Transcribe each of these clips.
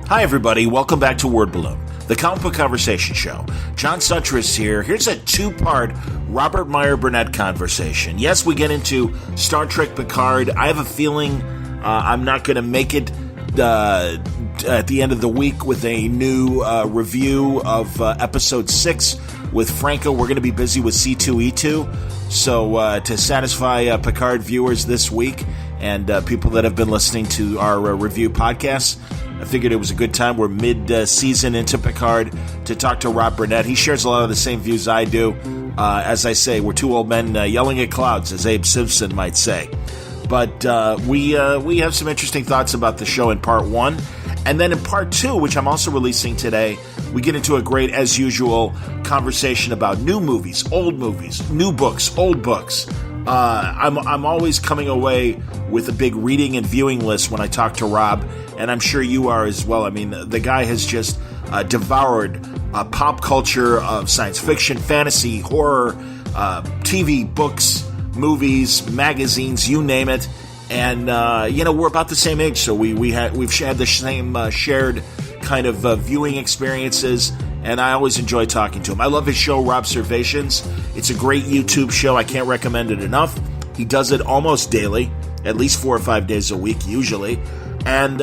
Hi, everybody. Welcome back to Word Balloon, the comic book conversation show. John Suttress here. Here's a two-part Robert Meyer Burnett conversation. Yes, we get into Star Trek Picard. I have a feeling I'm not going to make it at the end of the week with a new review of Episode 6 with Franco. We're going to be busy with C2E2. So to satisfy Picard viewers this week and people that have been listening to our review podcasts, I figured it was a good time. We're mid-season into Picard to talk to Rob Burnett. He shares a lot of the same views I do. As I say, we're two old men yelling at clouds, as Abe Simpson might say. But we have some interesting thoughts about the show in part one. And then in part two, which I'm also releasing today, we get into a great, as usual, conversation about new movies, new books, old books. I'm always coming away with a big reading and viewing list when I talk to Rob, and I'm sure you are as well. I mean, the guy has just devoured pop culture of science fiction, fantasy, horror, TV, books, movies, magazines, you name it. And we're about the same age, so we've had the same shared kind of viewing experiences. And I always enjoy talking to him. I love his show, Robservations. It's a great YouTube show. I can't recommend it enough. He does it almost daily, at least 4 or 5 days a week, usually. And,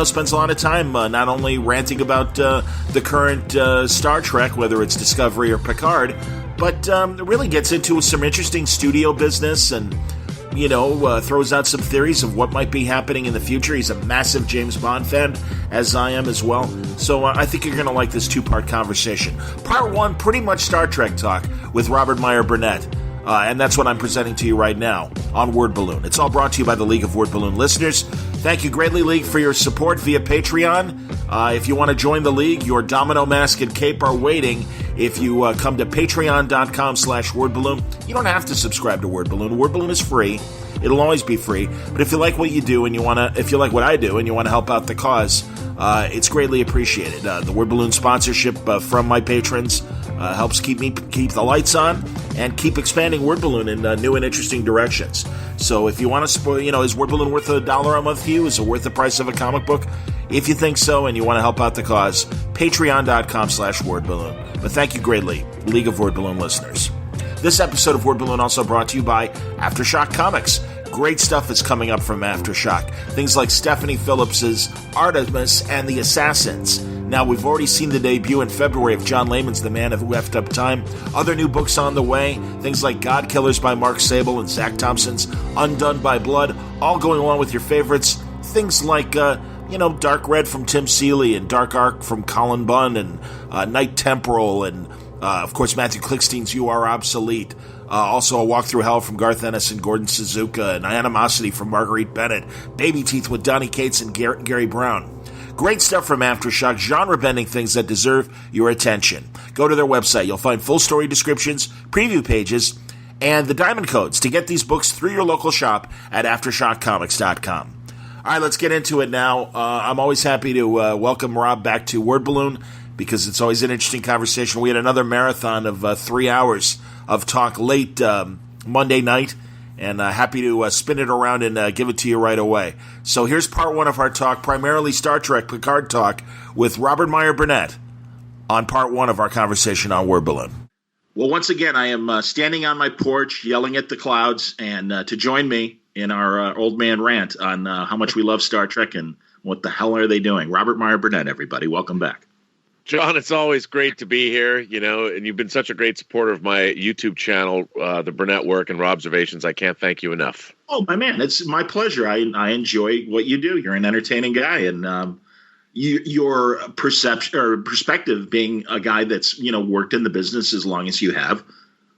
spends a lot of time not only ranting about the current Star Trek, whether it's Discovery or Picard, but really gets into some interesting studio business and, throws out some theories of what might be happening in the future. He's a massive James Bond fan, as I am as well. So I think you're going to like this two-part conversation. Part one, pretty much Star Trek talk with Robert Meyer Burnett. And that's what I'm presenting to you right now on Word Balloon. It's all brought to you by the League of Word Balloon listeners. Thank you greatly, League, for your support via Patreon. If you want to join the League, your domino mask and cape are waiting. If you come to patreon.com/wordballoon, you don't have to subscribe to Word Balloon. Word Balloon is free. It'll always be free. But if you like what you do and if you like what I do and you want to help out the cause, it's greatly appreciated. The Word Balloon sponsorship from my patrons helps keep the lights on and keep expanding Word Balloon in new and interesting directions. So if you want to support, is Word Balloon worth $1 a month to you? Is it worth the price of a comic book? If you think so and you want to help out the cause, patreon.com/wordballoon. But thank you greatly, League of Word Balloon listeners. This episode of Word Balloon also brought to you by Aftershock Comics. Great stuff is coming up from Aftershock. Things like Stephanie Phillips's Artemis and the Assassins. Now, we've already seen the debut in February of John Layman's The Man Who Effed Up Time. Other new books on the way. Things like God Killers by Mark Sable and Zach Thompson's Undone by Blood. All going along with your favorites. Things like, Dark Red from Tim Seeley and Dark Arc from Colin Bunn and Night Temporal and, of course, Matthew Klickstein's You Are Obsolete. Also, A Walk Through Hell from Garth Ennis and Gordon Suzuka, and Animosity from Marguerite Bennett, Baby Teeth with Donny Cates and Gary Brown. Great stuff from Aftershock, genre-bending things that deserve your attention. Go to their website. You'll find full story descriptions, preview pages, and the diamond codes to get these books through your local shop at AftershockComics.com. All right, let's get into it now. I'm always happy to welcome Rob back to Word Balloon because it's always an interesting conversation. We had another marathon of 3 hours of talk late Monday night, and happy to spin it around and give it to you right away. So here's part one of our talk, primarily Star Trek Picard talk, with Robert Meyer Burnett on part one of our conversation on Word Balloon. Well, once again, I am standing on my porch yelling at the clouds, and to join me in our old man rant on how much we love Star Trek and what the hell are they doing. Robert Meyer Burnett, everybody. Welcome back. John, it's always great to be here, and you've been such a great supporter of my YouTube channel, the Burnett Work and Robservations. I can't thank you enough. Oh, my man, it's my pleasure. I enjoy what you do. You're an entertaining guy, and your perception or perspective, being a guy that's worked in the business as long as you have,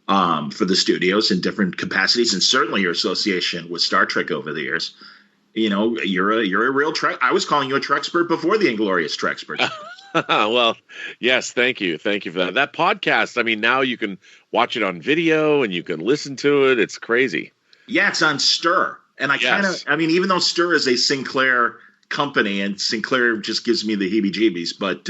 for the studios in different capacities, and certainly your association with Star Trek over the years. You're a real Trek. I was calling you a Trekspert before the Inglorious Trekspert. Well, yes, thank you. Thank you for that. That podcast, I mean, now you can watch it on video and you can listen to it. It's crazy. Yeah, it's on Stir. And even though Stir is a Sinclair company and Sinclair just gives me the heebie-jeebies, but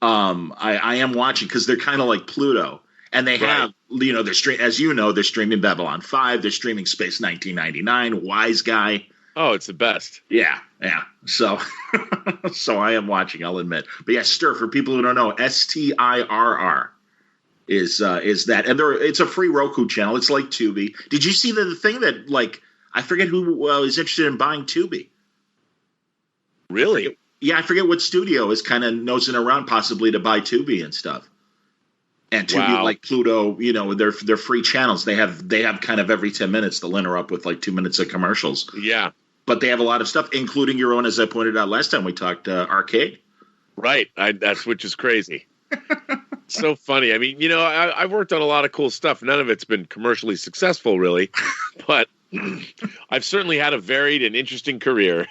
I am watching because they're kind of like Pluto. And they have, they're streaming Babylon 5, they're streaming Space 1999, Wise Guy. Oh, it's the best. Yeah. So, so I am watching, I'll admit. But yeah, Stir, for people who don't know, STIRR is that. And it's a free Roku channel. It's like Tubi. Did you see the thing that, like, I forget who is interested in buying Tubi? Really? I forget what studio is kind of nosing around possibly to buy Tubi and stuff. And Tubi, like Pluto, they're free channels. They have kind of every 10 minutes they'll interrupt with like 2 minutes of commercials. Yeah. But they have a lot of stuff, including your own, as I pointed out last time we talked, Arcade. Right. Which is crazy. So funny. I mean, I've worked on a lot of cool stuff. None of it's been commercially successful, really. But I've certainly had a varied and interesting career.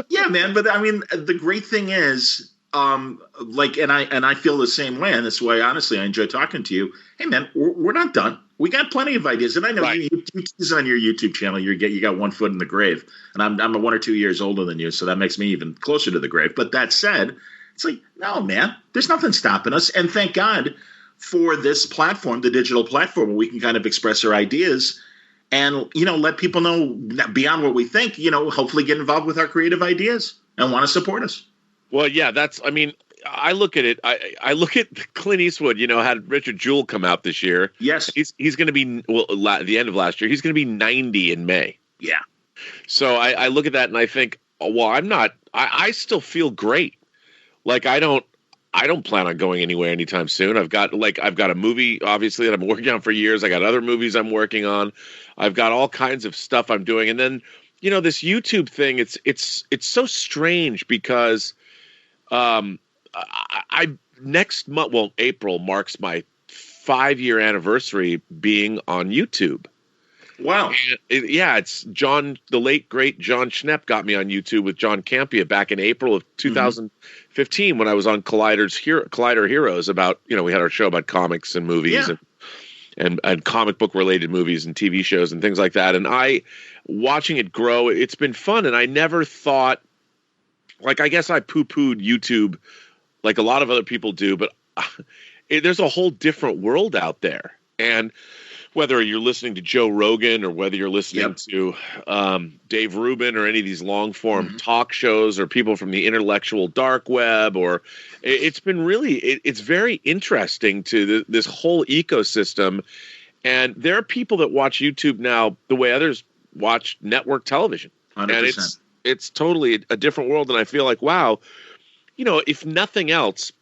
Yeah, man. But I mean, the great thing is, and I feel the same way. And that's why, honestly, I enjoy talking to you. Hey, man, we're not done. We got plenty of ideas, and I know you tease on your YouTube channel. You got one foot in the grave, and I'm 1 or 2 years older than you, so that makes me even closer to the grave. But that said, it's like, no, man, there's nothing stopping us, and thank God for this platform, the digital platform, where we can kind of express our ideas and let people know beyond what we think. Hopefully get involved with our creative ideas and want to support us. Well, yeah, I look at it. I look at Clint Eastwood. Had Richard Jewell come out this year. Yes, he's going to be the end of last year. He's going to be 90 in May. Yeah. So I look at that and I think, well, I'm not. I still feel great. Like I don't plan on going anywhere anytime soon. I've got a movie obviously that I'm working on for years. I got other movies I'm working on. I've got all kinds of stuff I'm doing, and then this YouTube thing. It's so strange because. I next month, April marks my 5-year anniversary being on YouTube. Wow. It's John, the late great John Schnepp got me on YouTube with John Campea back in April of 2015 when I was on Collider Heroes about, we had our show about comics and movies and comic book related movies and TV shows and things like that. And watching it grow, it's been fun. And I never thought, I guess I poo-pooed YouTube like a lot of other people do, but there's a whole different world out there. And whether you're listening to Joe Rogan or whether you're listening to Dave Rubin or any of these long-form talk shows or people from the intellectual dark web, it's been really, it's very interesting to this whole ecosystem. And there are people that watch YouTube now the way others watch network television. 100%. And it's totally a different world. And I feel like, wow, if nothing else,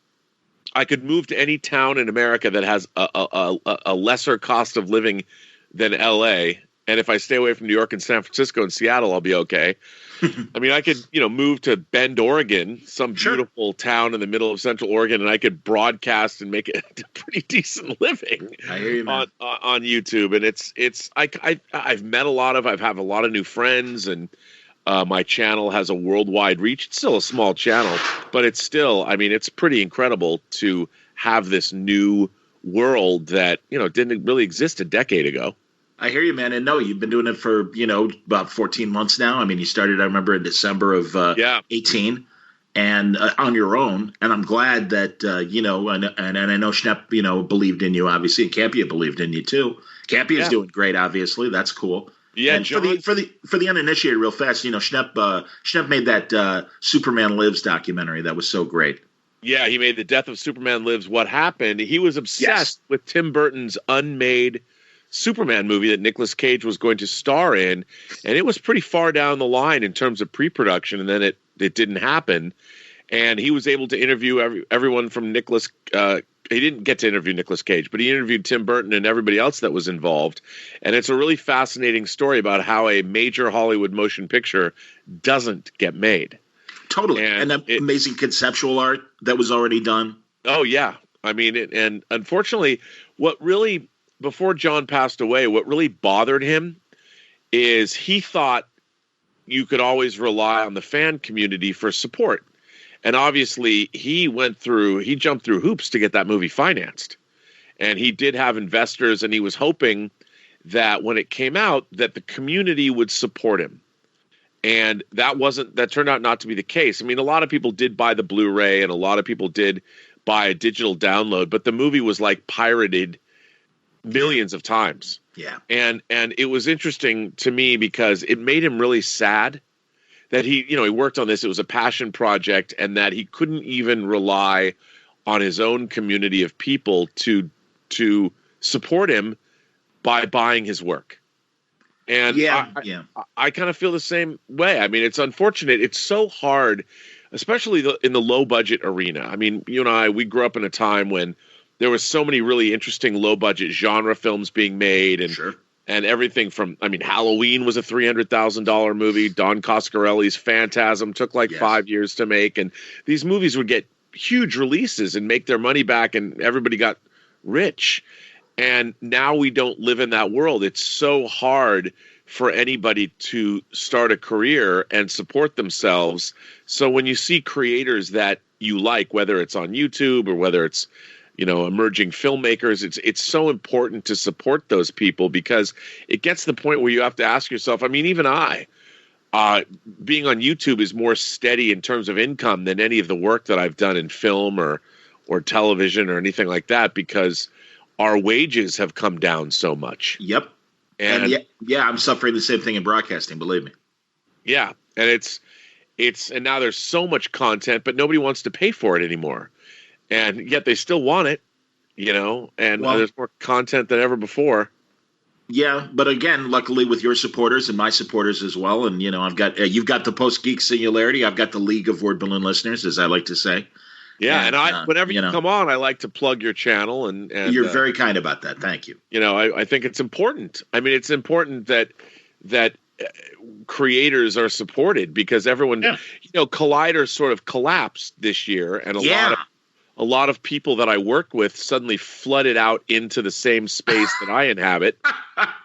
I could move to any town in America that has a lesser cost of living than LA. And if I stay away from New York and San Francisco and Seattle, I'll be okay. I mean, I could, move to Bend, Oregon, some beautiful town in the middle of Central Oregon, and I could broadcast and make it a pretty decent living I hear you, man. on YouTube. And I've met I have a lot of new friends, and my channel has a worldwide reach. It's still a small channel, but it's still, it's pretty incredible to have this new world that, didn't really exist a decade ago. I hear you, man. And no, you've been doing it for, about 14 months now. I mean, you started, I remember, in December of 18 and on your own. And I'm glad that, and I know Schnepp, believed in you, obviously. And Campea believed in you, too. Campea's doing great, obviously. That's cool. Yeah, and for the uninitiated, real fast, Schnepp made that Superman Lives documentary that was so great. Yeah, he made The Death of Superman Lives. What happened? He was obsessed with Tim Burton's unmade Superman movie that Nicolas Cage was going to star in, and it was pretty far down the line in terms of pre-production, and then it didn't happen. And he was able to interview everyone from Nicolas. He didn't get to interview Nicolas Cage, but he interviewed Tim Burton and everybody else that was involved. And it's a really fascinating story about how a major Hollywood motion picture doesn't get made. Totally. And that amazing conceptual art that was already done. Oh, yeah. I mean, and unfortunately, before John passed away, what really bothered him is he thought you could always rely on the fan community for support. And obviously, he jumped through hoops to get that movie financed. And he did have investors, and he was hoping that when it came out, that the community would support him. And that turned out not to be the case. I mean, a lot of people did buy the Blu-ray, and a lot of people did buy a digital download, but the movie was pirated millions of times. Yeah. And it was interesting to me because it made him really sad that he worked on this. It was a passion project, and that he couldn't even rely on his own community of people to support him by buying his work. And I kind of feel the same way. I mean, it's unfortunate. It's so hard, especially in the low budget arena. I mean, you and I, we grew up in a time when there was so many really interesting low budget genre films being made, and Sure. And everything from, I mean, Halloween was a $300,000 movie. Don Coscarelli's Phantasm took like 5 years to make. And these movies would get huge releases and make their money back, and everybody got rich. And now we don't live in that world. It's so hard for anybody to start a career and support themselves. So when you see creators that you like, whether it's on YouTube or whether it's emerging filmmakers, it's so important to support those people, because it gets to the point where you have to ask yourself, I mean, even being on YouTube is more steady in terms of income than any of the work that I've done in film or television or anything like that, because our wages have come down so much. Yep. And I'm suffering the same thing in broadcasting, believe me. Yeah. And and now there's so much content, but nobody wants to pay for it anymore. And yet they still want it, and there's more content than ever before. Yeah, but again, luckily with your supporters and my supporters as well, and you've got the Post Geek Singularity, I've got the League of Word Balloon Listeners, as I like to say. Yeah, and I whenever you come on, I like to plug your channel, and you're very kind about that. Thank you. I think it's important. I mean, it's important that creators are supported, because everyone, Collider sort of collapsed this year, and a lot of people that I work with suddenly flooded out into the same space that I inhabit,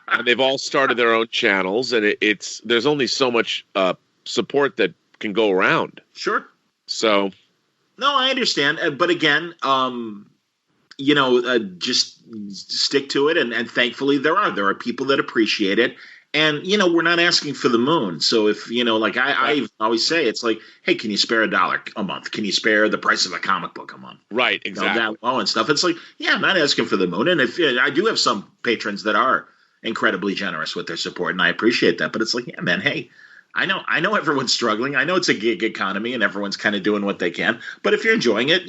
and they've all started their own channels, and there's only so much support that can go around. Sure. So, no, I understand, but again, just stick to it, and thankfully there are people that appreciate it. And, we're not asking for the moon. So if, I always say, it's like, hey, can you spare $1 a month? Can you spare the price of a comic book a month? Right, exactly. That low and stuff. It's like, I'm not asking for the moon. And if I do have some patrons that are incredibly generous with their support, and I appreciate that. But it's like, yeah, man, hey, I know everyone's struggling. I know it's a gig economy and everyone's kind of doing what they can. But if you're enjoying it,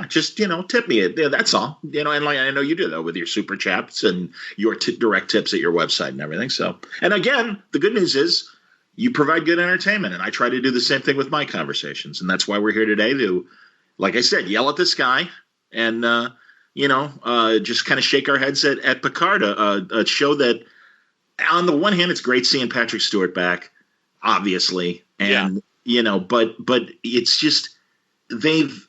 just, tip me it. Yeah, that's all. And like I know you do that with your super chats and your direct tips at your website and everything. So, and again, the good news is you provide good entertainment. And I try to do the same thing with my conversations. And that's why we're here today to, like I said, yell at the sky and, just kind of shake our heads at Picard, a show that on the one hand, it's great seeing Patrick Stewart back. Obviously, and but it's just they've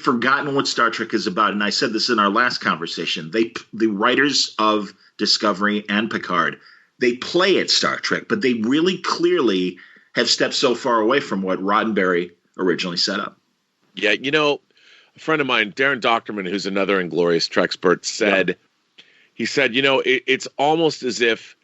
forgotten what Star Trek is about. And I said this in our last conversation. The writers of Discovery and Picard, they play at Star Trek, but they really clearly have stepped so far away from what Roddenberry originally set up. Yeah, a friend of mine, Darren Doctorman, who's another Inglorious Trekspert, said he said, it's almost as if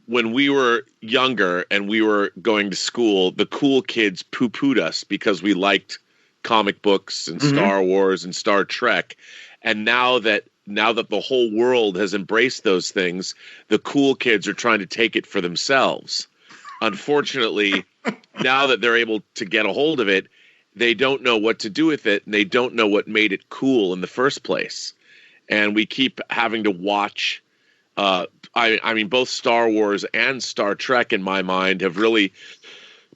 when we were younger and we were going to school, the cool kids poo-pooed us because we liked comic books and Star Wars and Star Trek. And now that the whole world has embraced those things, the cool kids are trying to take it for themselves. Unfortunately, now that they're able to get a hold of it, they don't know what to do with it, and they don't know what made it cool in the first place. And we keep having to watch I mean, both Star Wars and Star Trek, in my mind, have really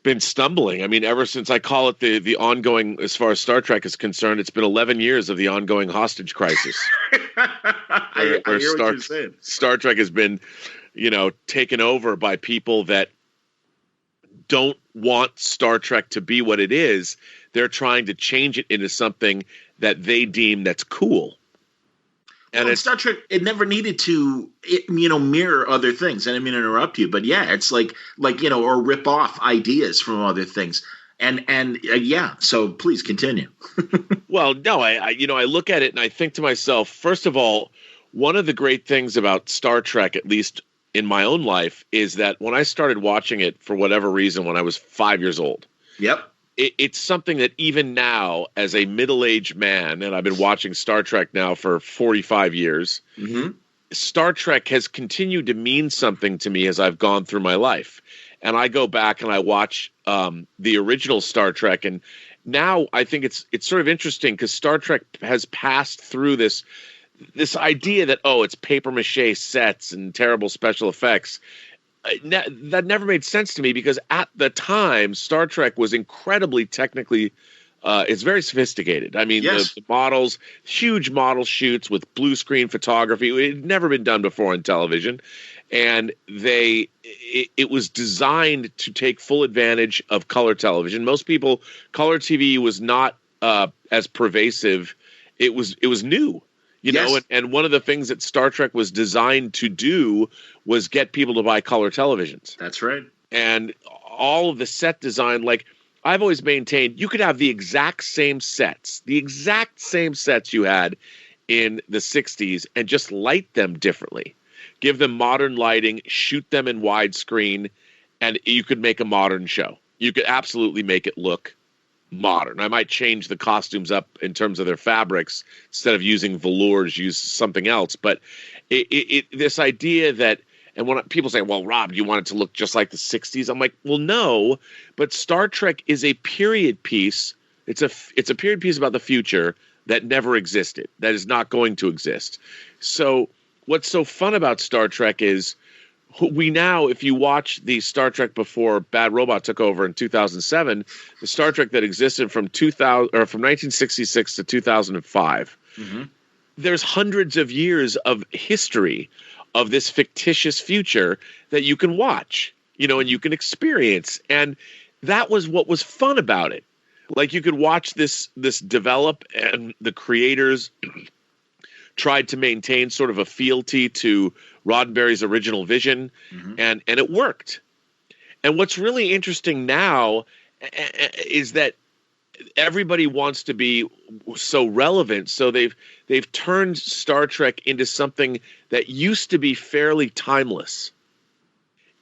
been stumbling. I mean, ever since I call it the ongoing, as far as Star Trek is concerned, it's been 11 years of the ongoing hostage crisis. I hear what you're saying. Star Trek has been, taken over by people that don't want Star Trek to be what it is. They're trying to change it into something that they deem that's cool. And Star Trek, it never needed to, mirror other things. I didn't mean to interrupt you, but yeah, it's like or rip off ideas from other things. And so please continue. Well, no, I look at it and I think to myself, first of all, one of the great things about Star Trek, at least in my own life, is that when I started watching it for whatever reason when I was 5 years old. Yep. It's something that even now, as a middle-aged man, and I've been watching Star Trek now for 45 years, Star Trek has continued to mean something to me as I've gone through my life. and I go back and I watch the original Star Trek, and now I think it's sort of interesting because Star Trek has passed through this idea that, oh, it's paper mache sets and terrible special effects. That never made sense to me, because at the time Star Trek was incredibly technically it's very sophisticated. I mean, yes. the models, huge model shoots with blue screen photography. It had never been done before in television. And it was designed to take full advantage of color television. Most people, color TV was not as pervasive. It was new. You know, and one of the things that Star Trek was designed to do was get people to buy color televisions. That's right. And all of the set design, like I've always maintained, you could have the exact same sets you had in the 60s and just light them differently. Give them modern lighting, shoot them in widescreen, and you could make a modern show. You could absolutely make it look modern. I might change the costumes up in terms of their fabrics. Instead of using velours, use something else. But this idea that, and when people say, well, Rob, you want it to look just like the 60s? I'm like, well, no, but Star Trek is a period piece. It's a period piece about the future that never existed, that is not going to exist. So what's so fun about Star Trek is we now, if you watch the Star Trek before Bad Robot took over in 2007, the Star Trek that existed from 1966 to 2005, there's hundreds of years of history of this fictitious future that you can watch, you know, and you can experience. And that was what was fun about it. Like, you could watch this develop, and the creators tried to maintain sort of a fealty to Roddenberry's original vision, and it worked. And what's really interesting now is that everybody wants to be so relevant, so they've turned Star Trek into something that used to be fairly timeless.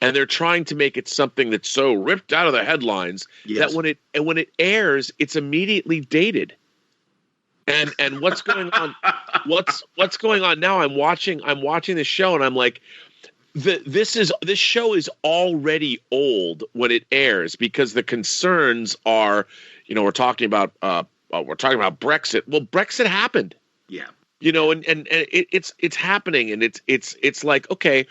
And they're trying to make it something that's so ripped out of the headlines that when it airs, it's immediately dated. And what's going on? What's going on now? I'm watching this show, and I'm like, this show is already old when it airs, because the concerns are, you know, we're talking about Brexit. Well, Brexit happened. Yeah. You know, and it's happening, and it's like, okay,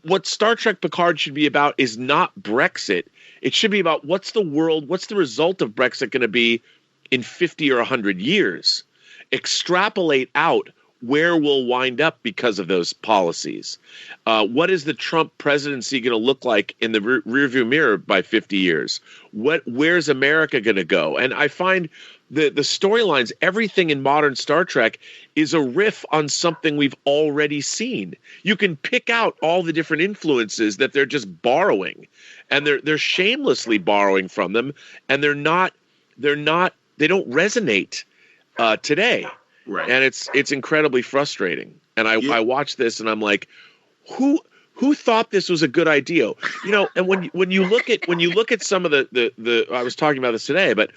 what Star Trek Picard should be about is not Brexit. It should be about what's the result of Brexit going to be in 50 or 100 years. Extrapolate out where we'll wind up because of those policies. What is the Trump presidency going to look like in the rearview mirror by 50 years? Where's America going to go? And I find the storylines, everything in modern Star Trek is a riff on something we've already seen. You can pick out all the different influences that they're just borrowing, and they're shamelessly borrowing from them, and they don't resonate today. Right. And it's incredibly frustrating. And I watch this, and I'm like, who thought this was a good idea? You know, and when you look at some of the I was talking about this today, but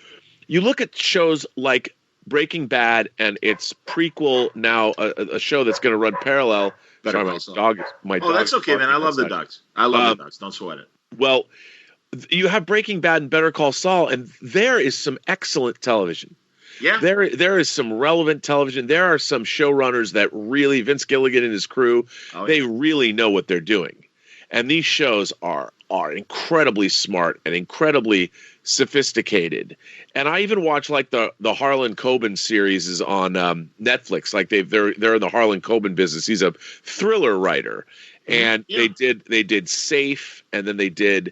you look at shows like Breaking Bad and its prequel, now a show that's going to run parallel. Sorry, my dog. That's okay, man. I love the dogs. I love the dogs. Don't sweat it. Well, you have Breaking Bad and Better Call Saul, and there is some excellent television. Yeah. There is some relevant television. There are some showrunners that really, Vince Gilligan and his crew, they really know what they're doing. And these shows are incredibly smart and incredibly sophisticated. And I even watch like the Harlan Coben series is on Netflix. Like they're in the Harlan Coben business. He's a thriller writer. And they did Safe, and then they did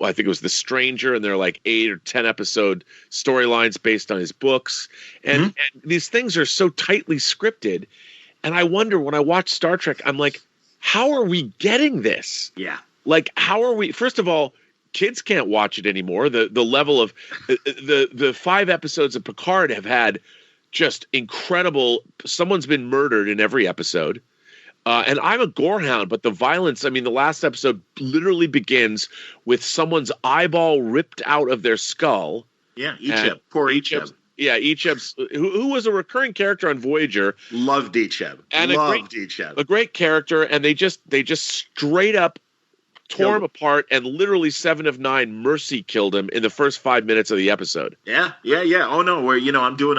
I think it was The Stranger, and they're like 8 or 10 episode storylines based on his books. And these things are so tightly scripted. And I wonder, when I watch Star Trek, I'm like, how are we getting this? Yeah. Like, how are we? First of all, kids can't watch it anymore. The level of the 5 episodes of Picard have had just incredible. Someone's been murdered in every episode. And I'm a gorehound, but the violence, I mean, the last episode literally begins with someone's eyeball ripped out of their skull. Yeah, Icheb. Poor Icheb. Yeah, Icheb's, who was a recurring character on Voyager. Loved Icheb. And a great character, and they just straight up tore him apart, and literally 7 of 9 mercy killed him in the first 5 minutes of the episode. Yeah. Oh no, where I'm doing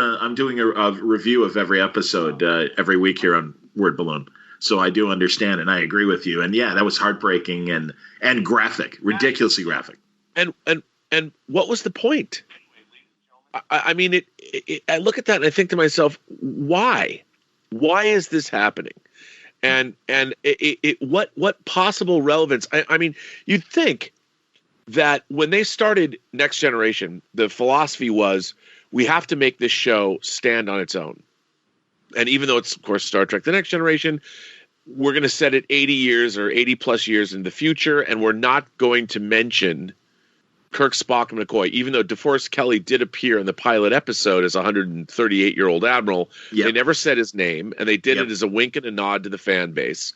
a review of every episode every week here on Word Balloon, so I do understand, and I agree with you. And yeah, that was heartbreaking and graphic, ridiculously graphic. And what was the point? I mean, I look at that and I think to myself, why? Why is this happening? And what possible relevance? I mean, you'd think that when they started Next Generation, the philosophy was we have to make this show stand on its own. And even though it's, of course, Star Trek: The Next Generation, we're going to set it 80 years or 80 plus years in the future, and we're not going to mention Kirk, Spock, and McCoy, even though DeForest Kelley did appear in the pilot episode as a 138-year-old admiral. Yep. They never said his name, and they did it as a wink and a nod to the fan base.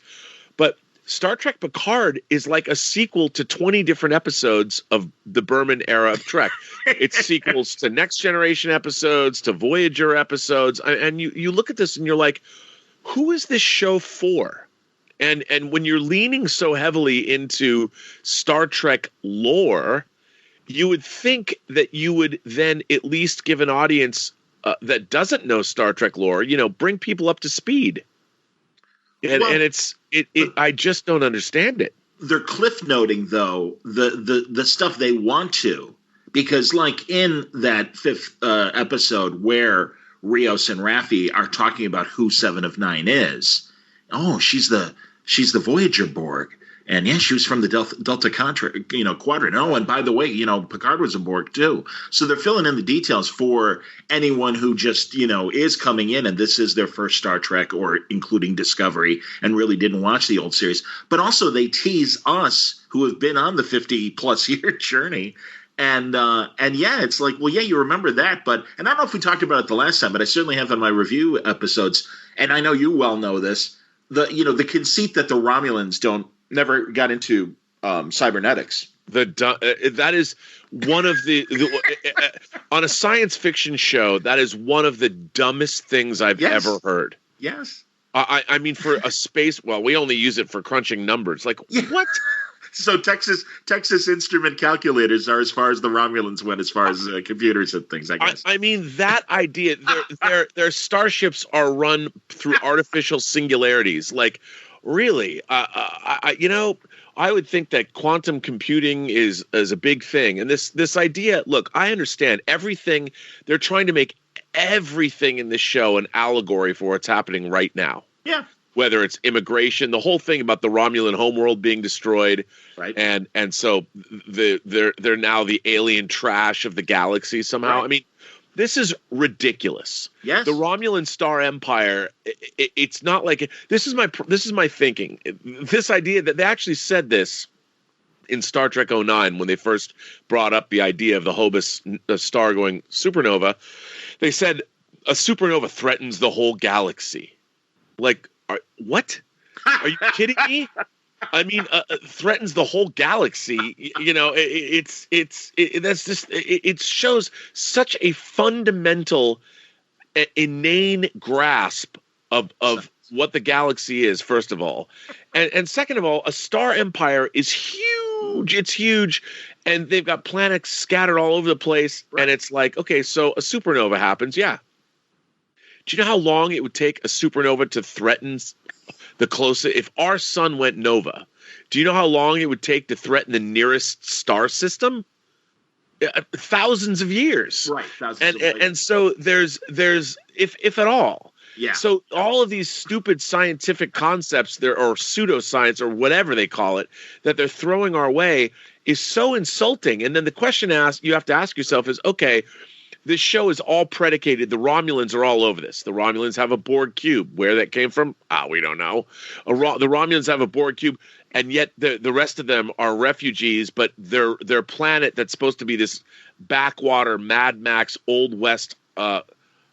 But Star Trek Picard is like a sequel to 20 different episodes of the Berman era of Trek. It's sequels to Next Generation episodes, to Voyager episodes, and you look at this and you're like, who is this show for? And when you're leaning so heavily into Star Trek lore, you would think that you would then at least give an audience that doesn't know Star Trek lore, bring people up to speed. And I just don't understand it. They're cliff noting though the stuff they want to, because like in that 5th episode where Rios and Raffi are talking about who 7 of 9 is. Oh, she's the Voyager Borg. And yeah, she was from the Delta Quadrant. Oh, and by the way, Picard was a Borg too. So they're filling in the details for anyone who just, is coming in and this is their first Star Trek, or including Discovery, and really didn't watch the old series. But also they tease us who have been on the 50+ year journey. And yeah, it's like, well, yeah, you remember that. And I don't know if we talked about it the last time, but I certainly have in my review episodes. And I know you well know this, the conceit that the Romulans never got into cybernetics. That is one of the on a science fiction show, that is one of the dumbest things I've ever heard. Yes. I mean, for a space, well, we only use it for crunching numbers. Like, what? So Texas Instrument calculators are as far as the Romulans went, as far as computers and things, I guess. I mean, that idea, their starships are run through artificial singularities. Like, really, I would think that quantum computing is a big thing. And this idea, look, I understand everything. They're trying to make everything in this show an allegory for what's happening right now. Yeah. Whether it's immigration, the whole thing about the Romulan homeworld being destroyed, right? And so they're now the alien trash of the galaxy somehow. Right. I mean, this is ridiculous. Yes. The Romulan Star Empire. It's not like this is my thinking. This idea that they actually said this in Star Trek 09 when they first brought up the idea of the Hobus star going supernova. They said a supernova threatens the whole galaxy. Like, what? Are you kidding me? I mean, threatens the whole galaxy. It shows such a fundamental, inane grasp of what the galaxy is. First of all, and second of all, a star empire is huge. It's huge, and they've got planets scattered all over the place. Right. And it's like, okay, so a supernova happens. Yeah. Do you know how long it would take a supernova to threaten the closest? If our sun went nova, do you know how long it would take to threaten the nearest star system? Thousands of years. Right. And so there's if at all. Yeah. So all of these stupid scientific concepts there, or pseudoscience or whatever they call it, that they're throwing our way is so insulting. And then the question you have to ask yourself is, okay, this show is all predicated. The Romulans are all over this. The Romulans have a Borg cube. Where that came from, we don't know. The Romulans have a Borg cube, and yet the rest of them are refugees. But their planet that's supposed to be this backwater Mad Max Old West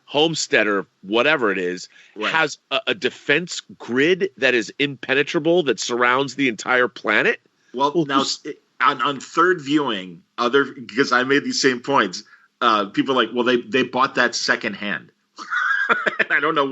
homesteader, whatever it is, right, has a defense grid that is impenetrable that surrounds the entire planet. Well, now on third viewing, because I made these same points. People are like, well, they bought that secondhand. I don't know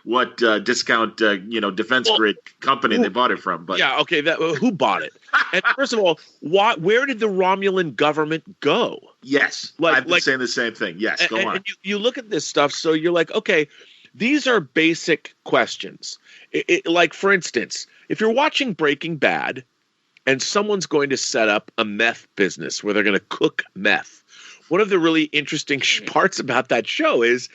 what discount defense grid company they bought it from, but yeah, okay. Who bought it? And first of all, where did the Romulan government go? Yes, I've been saying the same thing. Yes, go on. And you look at this stuff, so you're like, okay, these are basic questions. Like, for instance, if you're watching Breaking Bad and someone's going to set up a meth business where they're going to cook meth, one of the really interesting parts about that show is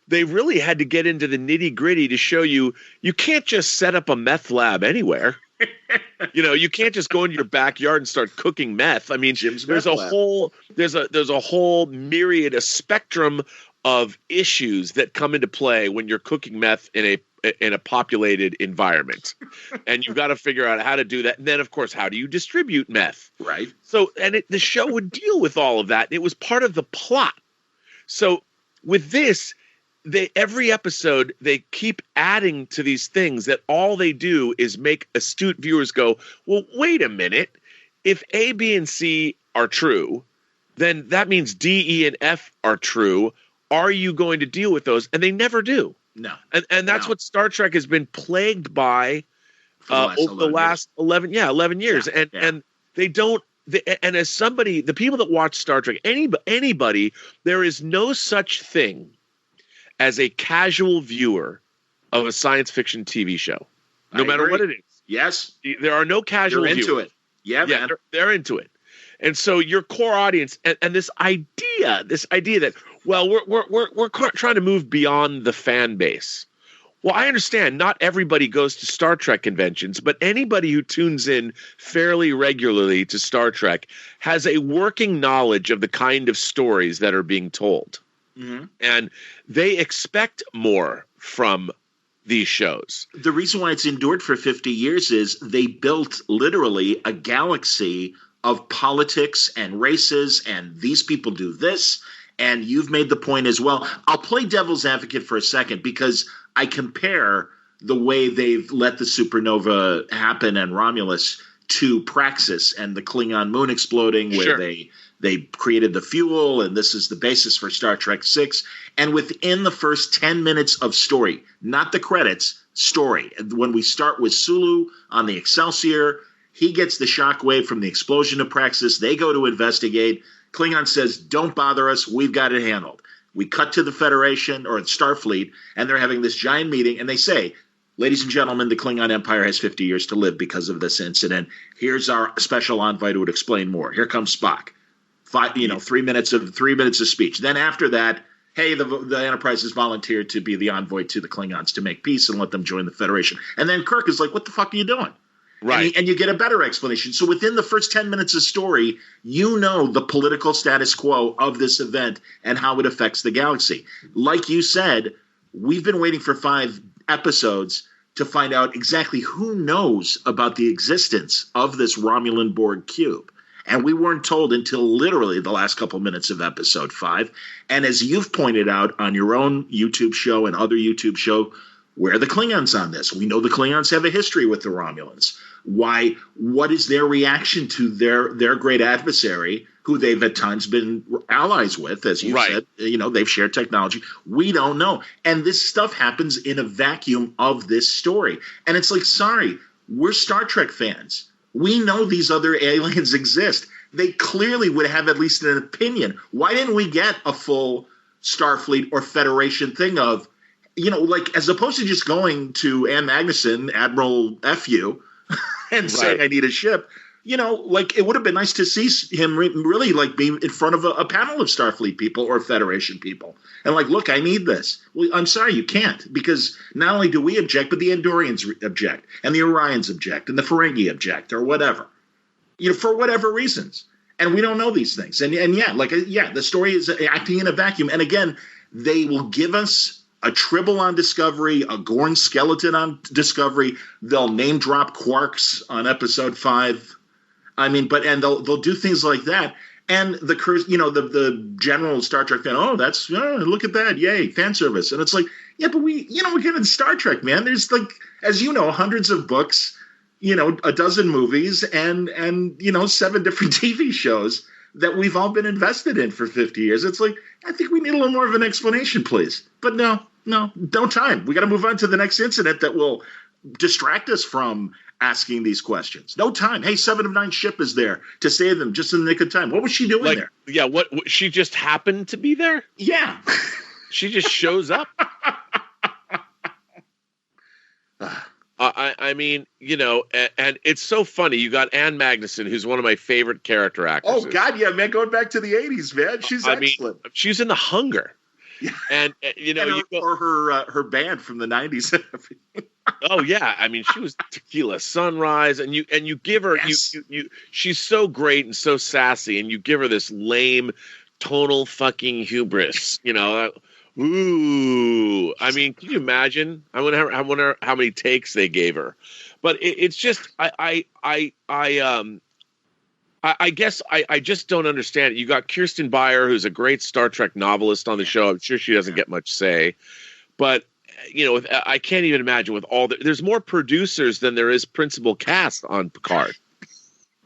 they really had to get into the nitty-gritty to show you can't just set up a meth lab anywhere. You can't just go into your backyard and start cooking meth. I mean, there's a whole myriad, a spectrum of issues that come into play when you're cooking meth in a populated environment. And you've got to figure out how to do that. And then, of course, how do you distribute meth? Right. So, the show would deal with all of that. It was part of the plot. So with this, every episode, they keep adding to these things that all they do is make astute viewers go, well, wait a minute. If A, B, and C are true, then that means D, E, and F are true. Are you going to deal with those? And they never do. No. And that's what Star Trek has been plagued by over the last 11 years. Yeah, and they don't. And as somebody, the people that watch Star Trek, anybody, there is no such thing as a casual viewer of a science fiction TV show, no matter what it is. Yes. There are no casual viewers. They're into it. Yeah, man. They're into it. And so your core audience and this idea that, well, we're trying to move beyond the fan base. Well, I understand not everybody goes to Star Trek conventions, but anybody who tunes in fairly regularly to Star Trek has a working knowledge of the kind of stories that are being told. Mm-hmm. And they expect more from these shows. The reason why it's endured for 50 years is they built literally a galaxy of politics and races, and these people do this, and you've made the point as well. I'll play devil's advocate for a second because I compare the way they've let the supernova happen and Romulus to Praxis and the Klingon moon exploding, where they created the fuel, and this is the basis for Star Trek 6. And within the first 10 minutes of story, not the credits, story. When we start with Sulu on the Excelsior, he gets the shockwave from the explosion of Praxis. They go to investigate. Klingon says, don't bother us. We've got it handled. We cut to the Federation or Starfleet, and they're having this giant meeting, and they say, ladies and gentlemen, the Klingon Empire has 50 years to live because of this incident. Here's our special envoy who would explain more. Here comes Spock. 3 minutes of speech. Then after that, hey, the Enterprise has volunteered to be the envoy to the Klingons to make peace and let them join the Federation. And then Kirk is like, what the fuck are you doing? Right. And you get a better explanation. So within the first 10 minutes of story, you know the political status quo of this event and how it affects the galaxy. Like you said, we've been waiting for 5 episodes to find out exactly who knows about the existence of this Romulan Borg cube. And we weren't told until literally the last couple minutes of episode 5. And as you've pointed out on your own YouTube show and other YouTube show, where are the Klingons on this? We know the Klingons have a history with the Romulans. Why? What is their reaction to their great adversary, who they've at times been allies with, as you said? They've shared technology. We don't know. And this stuff happens in a vacuum of this story. And it's like, sorry, we're Star Trek fans. We know these other aliens exist. They clearly would have at least an opinion. Why didn't we get a full Starfleet or Federation thing of, as opposed to just going to Ann Magnuson, Admiral F.U., and saying, I need a ship, it would have been nice to see him really be in front of a panel of Starfleet people or Federation people. And look, I need this. Well, I'm sorry, you can't, because not only do we object, but the Andorians object, and the Orions object, and the Ferengi object, or whatever, for whatever reasons. And we don't know these things. And the story is acting in a vacuum. And again, they will give us a Tribble on Discovery, a Gorn skeleton on Discovery. They'll name drop quarks on episode 5. They'll do things like that. And the general Star Trek fan, look at that, yay, fan service. And it's like, yeah, but we get in Star Trek, man. There's as you know, hundreds of books, a dozen movies, and 7 different TV shows that we've all been invested in for 50 years. It's like, I think we need a little more of an explanation, please. But no, No time. We got to move on to the next incident that will distract us from asking these questions. No time. Hey, 7 of 9 ship is there to save them just in the nick of time. What was she doing there? Yeah, what she just happened to be there? Yeah. She just shows up. I mean, and it's so funny. You got Ann Magnuson, who's one of my favorite character actresses. Oh, God, yeah, man, going back to the 80s, man. She's excellent. She's in The Hunger. Yeah. And her band from the 90s. Oh yeah, I mean she was Tequila Sunrise, and you give her she's so great and so sassy, and you give her this lame tonal fucking hubris, Ooh, I mean, can you imagine? I wonder how many takes they gave her, but it's just I guess I just don't understand it. You got Kirsten Beyer, who's a great Star Trek novelist on the show. I'm sure she doesn't get much say, but I can't even imagine with there's more producers than there is principal cast on Picard.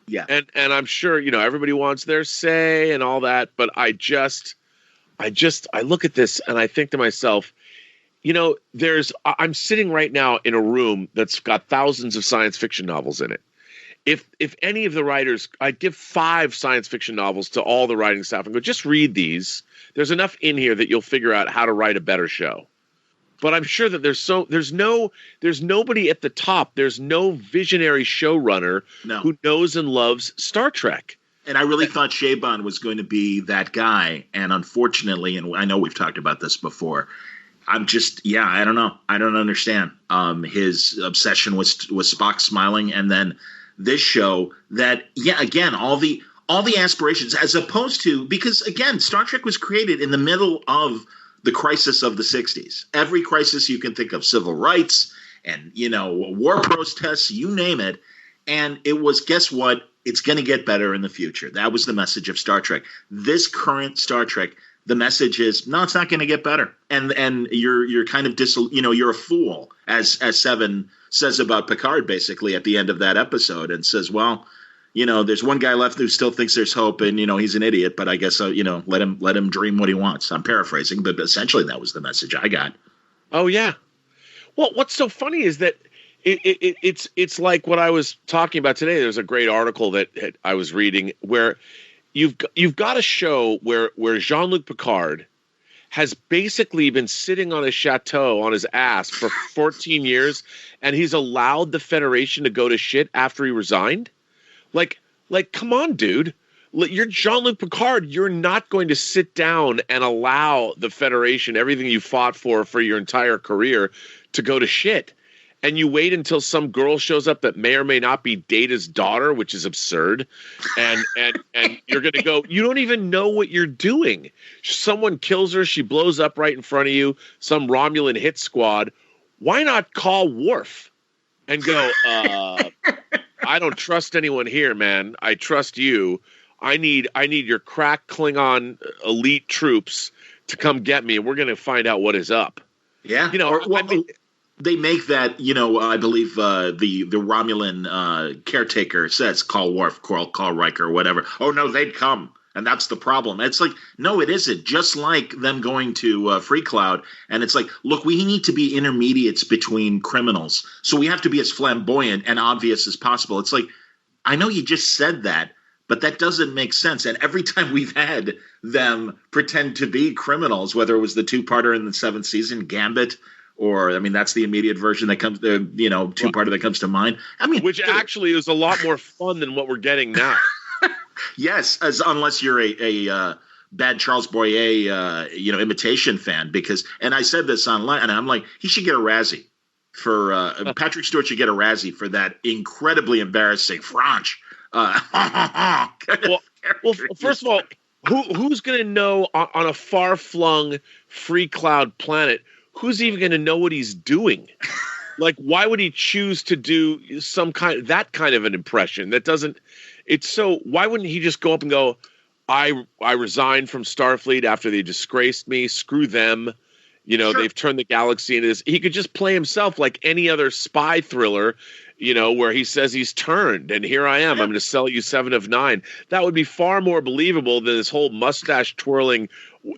Yeah. And I'm sure, everybody wants their say and all that, but I look at this and I think to myself, I'm sitting right now in a room that's got thousands of science fiction novels in it. If any of the writers, I'd give 5 science fiction novels to all the writing staff and go, just read these. There's enough in here that you'll figure out how to write a better show. But I'm sure that there's nobody at the top. There's no visionary showrunner who knows and loves Star Trek. And I really thought Chabon was going to be that guy. And unfortunately, and I know we've talked about this before, I don't know. I don't understand his obsession with Spock smiling. And then this show that, again, all the aspirations, as opposed to, because again, Star Trek was created in the middle of the crisis of the 60s. Every crisis you can think of, civil rights and, war protests, you name it. And it was, guess what? It's going to get better in the future. That was the message of Star Trek. This current Star Trek, the message is, no, it's not going to get better. And you're kind of you're a fool, as Seven says about Picard, basically at the end of that episode, and says, well, there's one guy left who still thinks there's hope, and he's an idiot, but I guess let him dream what he wants. I'm paraphrasing, but essentially that was the message I got. Oh yeah. Well, what's so funny is that it's like what I was talking about today. There's a great article that I was reading where you've got a show where Jean-Luc Picard has basically been sitting on his chateau on his ass for 14 years, and he's allowed the Federation to go to shit after he resigned. Like, come on, dude. You're Jean-Luc Picard. You're not going to sit down and allow the Federation, everything you fought for your entire career, to go to shit. And you wait until some girl shows up that may or may not be Data's daughter, which is absurd. And you're going to go, you don't even know what you're doing. Someone kills her. She blows up right in front of you. Some Romulan hit squad. Why not call Worf and go, I don't trust anyone here, man. I trust you. I need your crack Klingon elite troops to come get me, and we're going to find out what is up. Yeah. They make that, I believe the Romulan caretaker says, call Worf, call Riker, whatever. Oh, no, they'd come. And that's the problem. It's like, no, it isn't. Just like them going to Free Cloud. And it's like, look, we need to be intermediates between criminals. So we have to be as flamboyant and obvious as possible. It's like, I know you just said that, but that doesn't make sense. And every time we've had them pretend to be criminals, whether it was the 2-parter in the 7th season, Gambit, or, I mean, that's the immediate version that comes, two-parter that comes to mind. I mean, which actually is a lot more fun than what we're getting now. Yes, unless you're a bad Charles Boyer, imitation fan, and I said this online, and I'm like, he should get a Razzie for Patrick Stewart should get a Razzie for that incredibly embarrassing French. Well, first of all, who's going to know on a far-flung Free Cloud planet? Who's even going to know what he's doing? Like, why would he choose to do that kind of an impression? That doesn't. It's so. Why wouldn't he just go up and go, I resigned from Starfleet after they disgraced me. Screw them. Sure. They've turned the galaxy into this. He could just play himself like any other spy thriller, where he says he's turned and here I am. I'm going to sell you 7 of 9. That would be far more believable than this whole mustache twirling.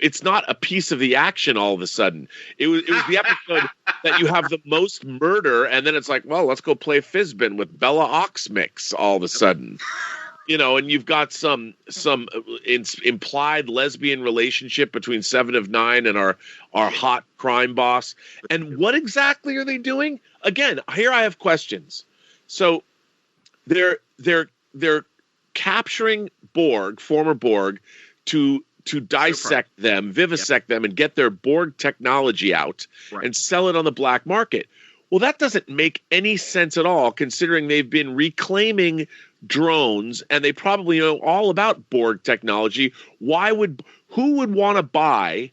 It's not a piece of the action all of a sudden. It was the episode that you have the most murder, and then it's like, well, let's go play Fizbin with Bella Oxmix all of a sudden. And you've got some implied lesbian relationship between 7 of 9 and our hot crime boss. And what exactly are they doing? Again, here I have questions. So they're capturing Borg, former Borg, to dissect them, vivisect them, and get their Borg technology out and sell it on the black market. Well, that doesn't make any sense at all, considering they've been reclaiming drones and they probably know all about Borg technology. Who would want to buy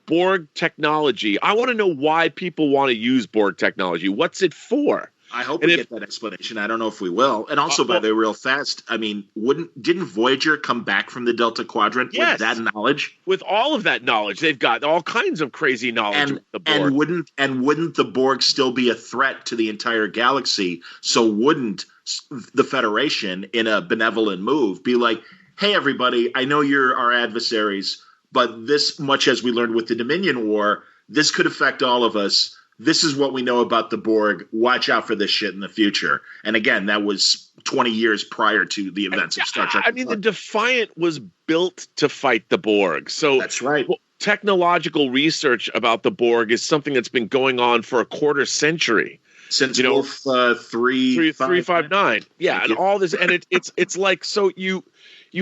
Borg technology? I want to know why people want to use Borg technology. What's it for? I hope we get that explanation. I don't know if we will. And also, by the way, real fast, I mean, didn't Voyager come back from the Delta Quadrant with that knowledge? With all of that knowledge, they've got all kinds of crazy knowledge with the Borg. And wouldn't the Borg still be a threat to the entire galaxy? So wouldn't the Federation, in a benevolent move, be like, hey, everybody, I know you're our adversaries, but this much as we learned with the Dominion War, this could affect all of us. This is what we know about the Borg. Watch out for this shit in the future. And again, that was 20 years prior to the events of Star Trek. I mean, the Defiant was built to fight the Borg. So that's right. Technological research about the Borg is something that's been going on for a quarter century. Since Wolf 359. Yeah, and all this. And it's like, so you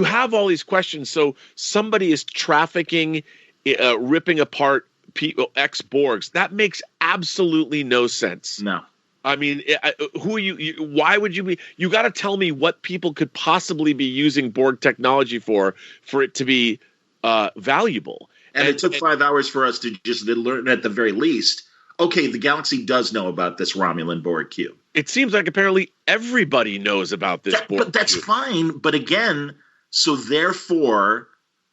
have all these questions. So somebody is trafficking, ripping apart ex-Borgs. That makes absolutely no sense. No. I mean, who are you? Why would you be? You got to tell me what people could possibly be using Borg technology for it to be valuable. And it took 5 hours for us to just learn at the very least. Okay, the galaxy does know about this Romulan Borg cube. It seems like apparently everybody knows about this Borg cube. But that's fine. But again, so therefore,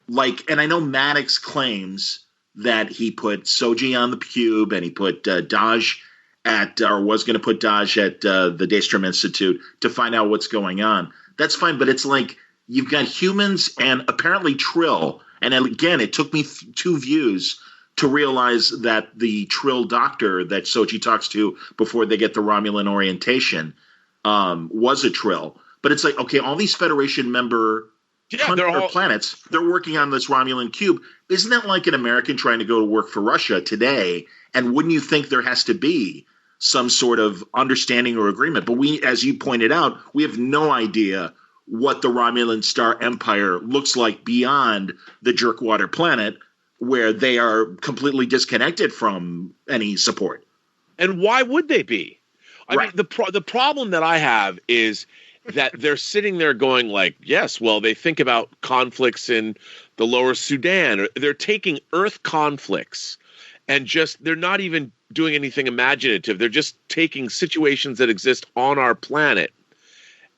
and I know Maddox claims that he put Soji on the cube and he put Daj was going to put Daj at the Daystrom Institute to find out what's going on. That's fine, but it's like you've got humans and apparently Trill. And again, it took me 2 views to realize that the Trill doctor that Soji talks to before they get the Romulan orientation was a Trill. But it's like, okay, all these Federation member planets, they're working on this Romulan cube. Isn't that like an American trying to go to work for Russia today? And wouldn't you think there has to be some sort of understanding or agreement? But we, as you pointed out, we have no idea what the Romulan Star Empire looks like beyond the Jerkwater planet, where they are completely disconnected from any support. And why would they be? I mean, the problem that I have is that they're sitting there going like, yes, well, they think about conflicts in the lower Sudan. They're taking Earth conflicts and they're not even doing anything imaginative. They're just taking situations that exist on our planet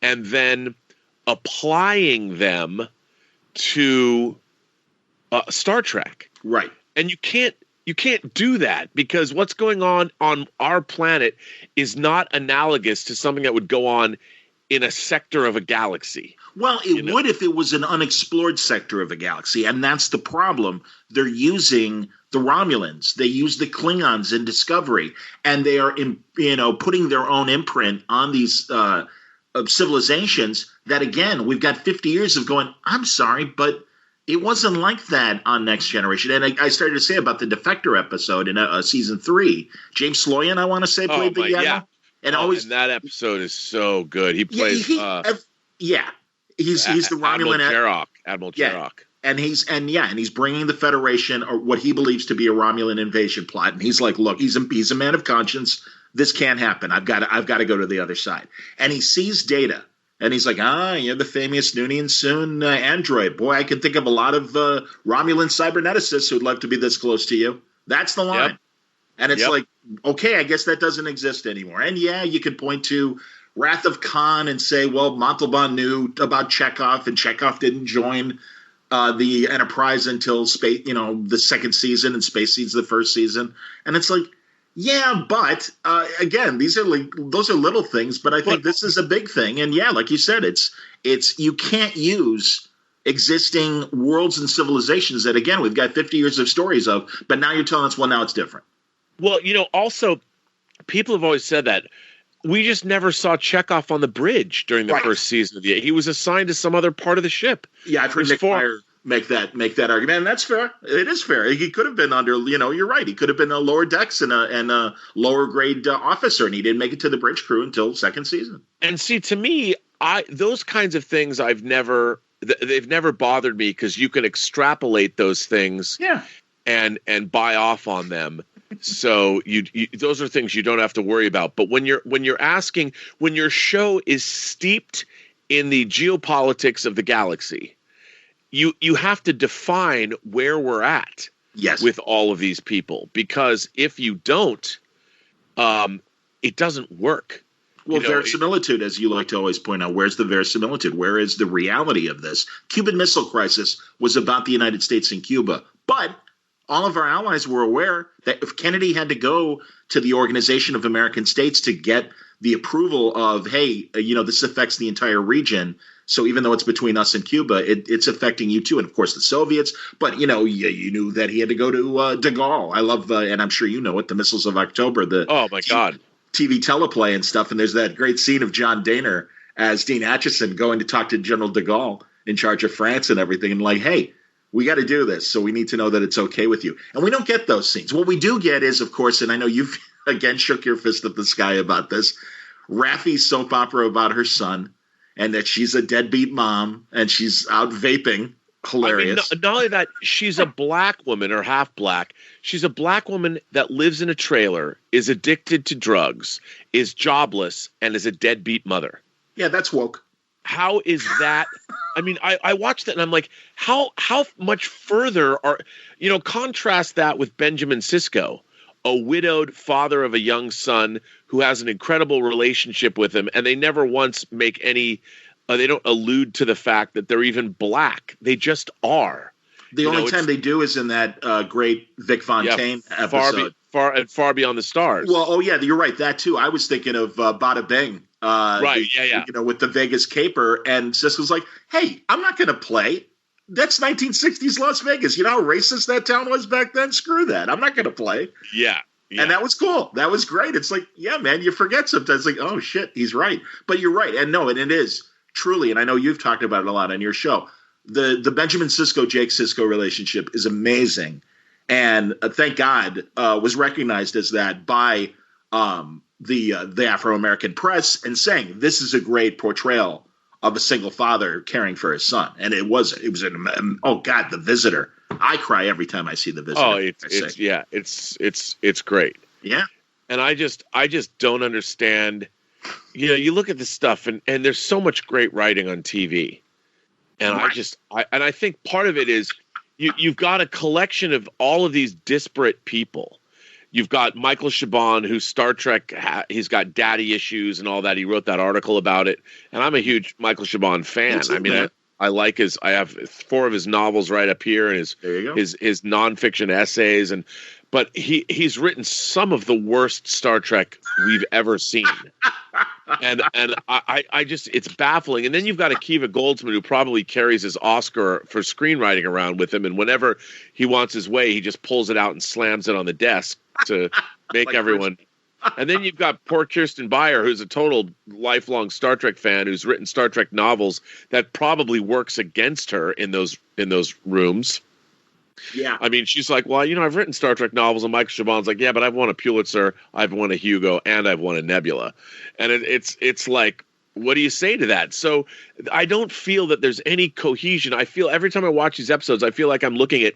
and then applying them to Star Trek. Right. And you can't do that because what's going on our planet is not analogous to something that would go on in a sector of a galaxy. Well, it would if it was an unexplored sector of a galaxy, and that's the problem. They're using the Romulans. They use the Klingons in Discovery, and they are, putting their own imprint on these civilizations that, again, we've got 50 years of going, I'm sorry, but it wasn't like that on Next Generation. And I started to say about the Defector episode in season 3. James Sloyan, I want to say, played the Admiral. Yeah. And that episode is so good. He plays he's the Romulan Admiral Jarok. And he's bringing the Federation or what he believes to be a Romulan invasion plot. And he's like, look, he's a man of conscience. This can't happen. I've got to go to the other side. And he sees Data. And he's like, you're the famous Noonien Soon android. Boy, I can think of a lot of Romulan cyberneticists who'd love to be this close to you. That's the line. Yep. And it's like, okay, I guess that doesn't exist anymore. And yeah, you could point to Wrath of Khan and say, well, Montalban knew about Chekhov, and Chekhov didn't join the Enterprise until space, the second season, and Space Seed's the first season. And it's like, Yeah, but again, those are little things, but I think this is a big thing. And yeah, like you said, it's you can't use existing worlds and civilizations that, again, we've got 50 years of stories of, but now you're telling us, well, now it's different. Well, also, people have always said that we just never saw Chekhov on the bridge during the first season of the. He was assigned to some other part of the ship. Yeah, I've heard Nick Meyer make that argument, and that's fair. It is fair. He could have been under, you're right. He could have been a lower decks and a lower grade officer, and he didn't make it to the bridge crew until second season. And see, to me, those kinds of things they've never bothered me, because you can extrapolate those things, and buy off on them. So those are things you don't have to worry about. But when your show is steeped in the geopolitics of the galaxy, you have to define where we're at with all of these people, because if you don't, it doesn't work. Well, verisimilitude, as you like to always point out, where's the verisimilitude? Where is the reality of this? Cuban Missile Crisis was about the United States and Cuba, but all of our allies were aware that if Kennedy had to go to the Organization of American States to get the approval of, hey, this affects the entire region. So even though it's between us and Cuba, it's affecting you too. And of course the Soviets, but you knew that he had to go to de Gaulle. I love, and I'm sure you know it, the Missiles of October, oh my God, TV teleplay and stuff. And there's that great scene of John Dehner as Dean Acheson going to talk to General de Gaulle in charge of France and everything. And like, hey, we got to do this. So we need to know that it's okay with you. And we don't get those scenes. What we do get is, of course, and I know you've again shook your fist at the sky about this, Raffi's soap opera about her son and that she's a deadbeat mom and she's out vaping. Hilarious. I mean, not only that, she's a black woman or half black. She's a black woman that lives in a trailer, is addicted to drugs, is jobless, and is a deadbeat mother. Yeah, that's woke. How is that? I mean, I watched that and I'm like, how much further contrast that with Benjamin Sisko, a widowed father of a young son who has an incredible relationship with him, and they never once make any, they don't allude to the fact that they're even black. They just are. The only time they do is in that great Vic Fontaine episode. Far Beyond the Stars. Well, oh yeah, you're right. That too. I was thinking of Bada Bing. Right. Yeah. With the Vegas caper, and Sisko's like, "Hey, I'm not going to play. That's 1960s Las Vegas. You know how racist that town was back then? Screw that. I'm not going to play." Yeah. And that was cool. That was great. It's like, yeah, man, you forget sometimes. Like, oh shit, he's right. But you're right, and it is truly. And I know you've talked about it a lot on your show. The Benjamin Sisko Jake Sisko relationship is amazing, and thank God was recognized as that by the Afro-American press, and saying this is a great portrayal of a single father caring for his son. And it was The Visitor. I cry every time I see The Visitor. Oh, it's great. Yeah. And I just don't understand. You look at this stuff and there's so much great writing on TV. And right. I think part of it is you've got a collection of all of these disparate people. You've got Michael Chabon, who's Star Trek. He's got daddy issues and all that. He wrote that article about it. And I'm a huge Michael Chabon fan. I mean, I like I have 4 of his novels right up here and his nonfiction essays. But he's written some of the worst Star Trek we've ever seen. And I just, it's baffling. And then you've got Akiva Goldsman, who probably carries his Oscar for screenwriting around with him. And whenever he wants his way, he just pulls it out and slams it on the desk to make like everyone. And then you've got poor Kirsten Beyer, who's a total lifelong Star Trek fan, who's written Star Trek novels that probably works against her in those rooms. Yeah. I mean, she's like, well, I've written Star Trek novels, and Michael Chabon's like, yeah, but I've won a Pulitzer, I've won a Hugo, and I've won a Nebula. And it's like, what do you say to that? So I don't feel that there's any cohesion. I feel every time I watch these episodes, I feel like I'm looking at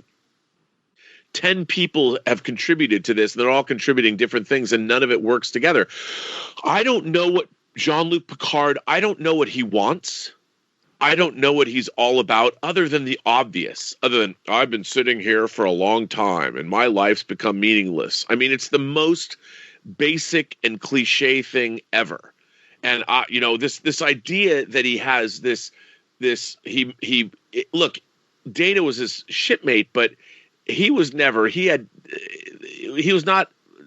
10 people have contributed to this, and they're all contributing different things, and none of it works together. I don't know what Jean-Luc Picard, I don't know what he wants. I don't know what he's all about, other than the obvious, other than I've been sitting here for a long time and my life's become meaningless. I mean, it's the most basic and cliche thing ever. And this idea that he has look, Data was his shipmate, but he was not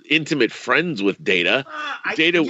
intimate friends with Data. Data,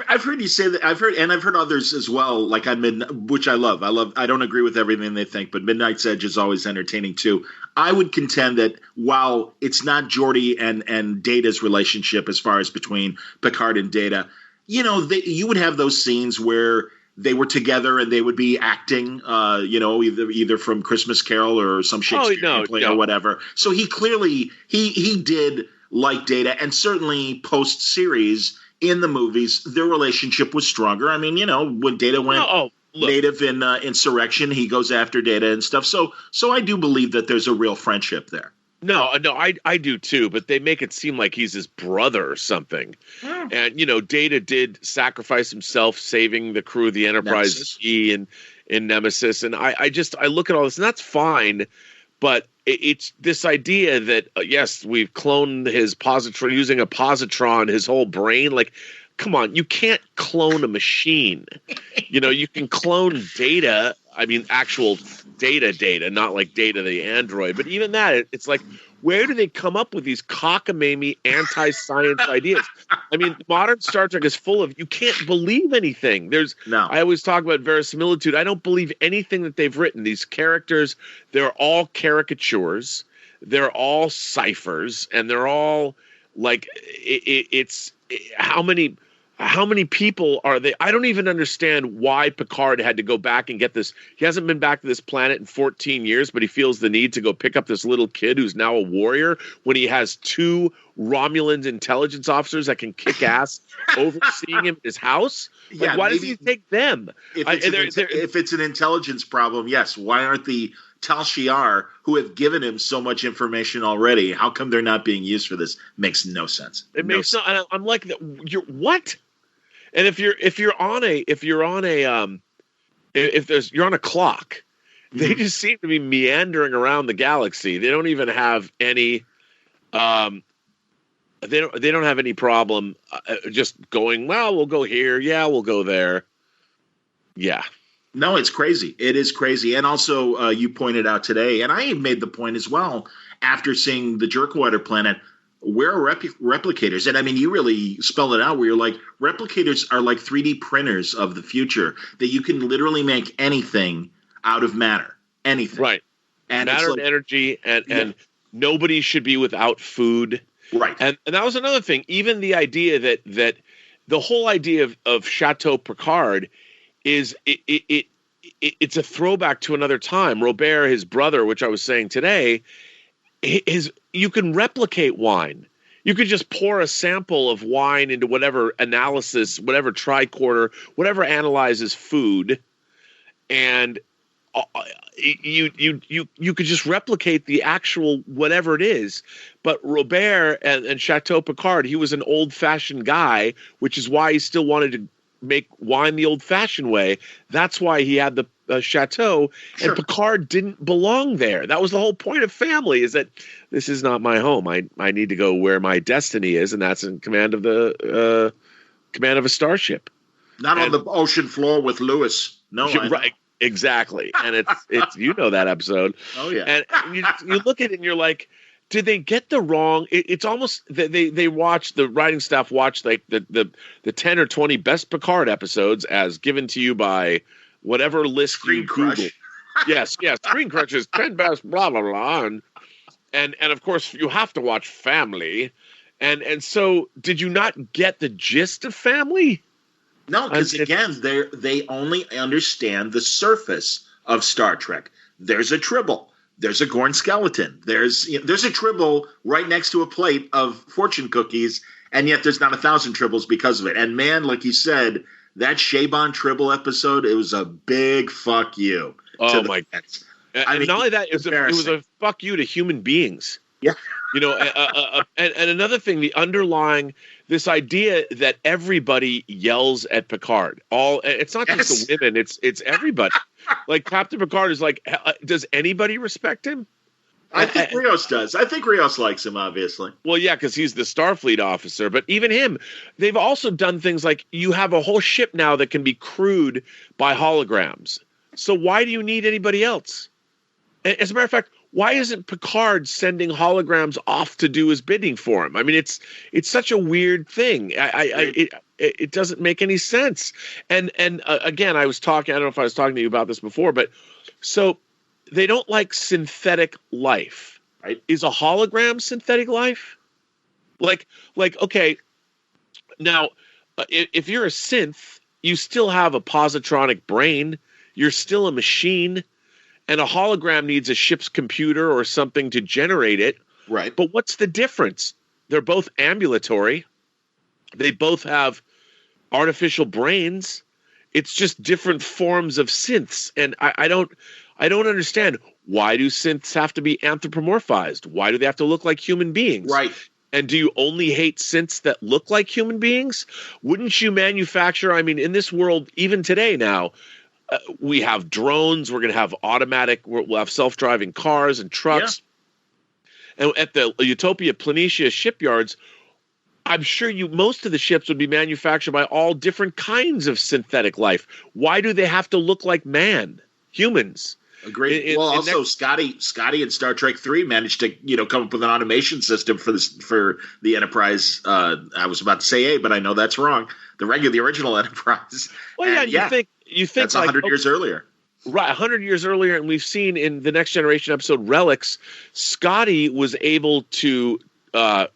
I've heard you say that. I've heard others as well. Like on which I love. I don't agree with everything they think, but Midnight's Edge is always entertaining too. I would contend that while it's not Geordi and Data's relationship as far as between Picard and Data, you would have those scenes where they were together and they would be acting, either from Christmas Carol or some Shakespearean play or whatever. So he clearly he did like Data, and certainly post series in the movies, their relationship was stronger. I mean, when Data went native in Insurrection, he goes after Data and stuff. So I do believe that there's a real friendship there. No, I do too, but they make it seem like he's his brother or something. Yeah. And, Data did sacrifice himself saving the crew of the Enterprise G in Nemesis. And I look at all this, and that's fine, but it's this idea that, yes, we've cloned his positron, using a positron, his whole brain. Like, come on, you can't clone a machine. You can clone Data. I mean, actual data, not like Data the android. But even that, it's like, where do they come up with these cockamamie anti-science ideas? I mean, modern Star Trek is full of, you can't believe anything. I always talk about verisimilitude. I don't believe anything that they've written. These characters, they're all caricatures. They're all ciphers. And they're all like, how many people are they? I don't even understand why Picard had to go back and get this. He hasn't been back to this planet in 14 years, but he feels the need to go pick up this little kid who's now a warrior when he has 2 Romulan intelligence officers that can kick ass overseeing him in his house. Like, why doesn't he take them? If it's an intelligence problem, yes. Why aren't the Tal Shiar, who have given him so much information already, how come they're not being used for this? Makes no sense. It makes no sense. I'm like, you're what? And if you're on a clock, they just seem to be meandering around the galaxy. They don't even have any they don't have any problem just going, well, we'll go here, yeah, we'll go there. Yeah. No, it's crazy. It is crazy. And also, you pointed out today, and I made the point as well after seeing the Jerkwater planet, where are replicators? And I mean, you really spelled it out where you're like, replicators are like 3D printers of the future, that you can literally make anything out of matter. Anything. Right. And matter and energy, and nobody should be without food. Right. And that was another thing. Even the idea that the whole idea of Chateau Picard is it's a throwback to another time. Robert, his brother, which I was saying today, you can replicate wine. You could just pour a sample of wine into whatever analysis, whatever tricorder, whatever analyzes food, and you could just replicate the actual whatever it is. But Robert and Chateau Picard, he was an old-fashioned guy, which is why he still wanted to make wine the old-fashioned way. That's why he had the chateau, and sure. Picard didn't belong there. That was the whole point of family, is that this is not my home. I need to go where my destiny is, and that's in command of a starship. Not on the ocean floor with Lewis. No, right. Exactly. And it's that episode. Oh yeah. And you look at it and you're like, did they get the wrong? It's almost they watch, the writing staff watch like the 10 or 20 best Picard episodes as given to you by whatever list Screen Crush. Google. Yes, Screen Crush is 10 best blah blah blah, and of course you have to watch Family, and so did you not get the gist of Family? No, because again, they only understand the surface of Star Trek. There's a Tribble. There's a Gorn skeleton. There's a Tribble right next to a plate of fortune cookies, and yet there's not 1,000 Tribbles because of it. And man, like you said, that Shaban Tribble episode, it was a big fuck you. Oh my God! And not only that, it was a fuck you to human beings. Yeah. And another thing, the underlying this idea that everybody yells at Picard. It's not just the women; it's everybody. Like Captain Picard is like, does anybody respect him? I think Rios does. I think Rios likes him, obviously. Well, yeah, because he's the Starfleet officer. But even him, they've also done things like you have a whole ship now that can be crewed by holograms. So why do you need anybody else? As a matter of fact, why isn't Picard sending holograms off to do his bidding for him? I mean, it's such a weird thing. It doesn't make any sense. And again, I don't know if I was talking to you about this before, but so they don't like synthetic life. Right? Is a hologram synthetic life? Like okay, now if you're a synth, you still have a positronic brain. You're still a machine, and a hologram needs a ship's computer or something to generate it. Right. But what's the difference? They're both ambulatory. They both have artificial brains. It's just different forms of synths. And I don't understand. Why do synths have to be anthropomorphized? Why do they have to look like human beings? Right. And do you only hate synths that look like human beings? Wouldn't you manufacture, I mean, in this world, even today now, we have drones, we're going to have we'll have self-driving cars and trucks. Yeah. And at the Utopia Planitia shipyards, I'm sure most of the ships would be manufactured by all different kinds of synthetic life. Why do they have to look like humans? Agreed. Also, Scotty in Star Trek 3 managed to come up with an automation system for the Enterprise. I was about to say A, but I know that's wrong. The original Enterprise. Well, you think that's 100 years earlier. Right, 100 years earlier, and we've seen in the Next Generation episode Relics, Scotty was able to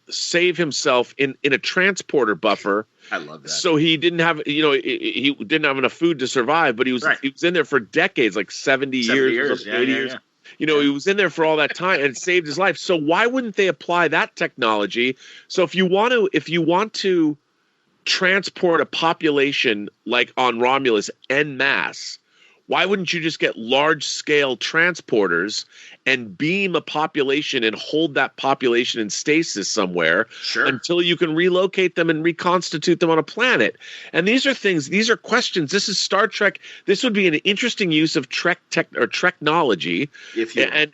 save himself in a transporter buffer. I love that. So he didn't have, he didn't have enough food to survive, but he was in there for decades, like 70 years. 80 years. He was in there for all that time and saved his life. So why wouldn't they apply that technology? So if you want to transport a population like on Romulus en masse, why wouldn't you just get large-scale transporters and beam a population and hold that population in stasis somewhere until you can relocate them and reconstitute them on a planet? And these are questions. This is Star Trek. This would be an interesting use of Treknology.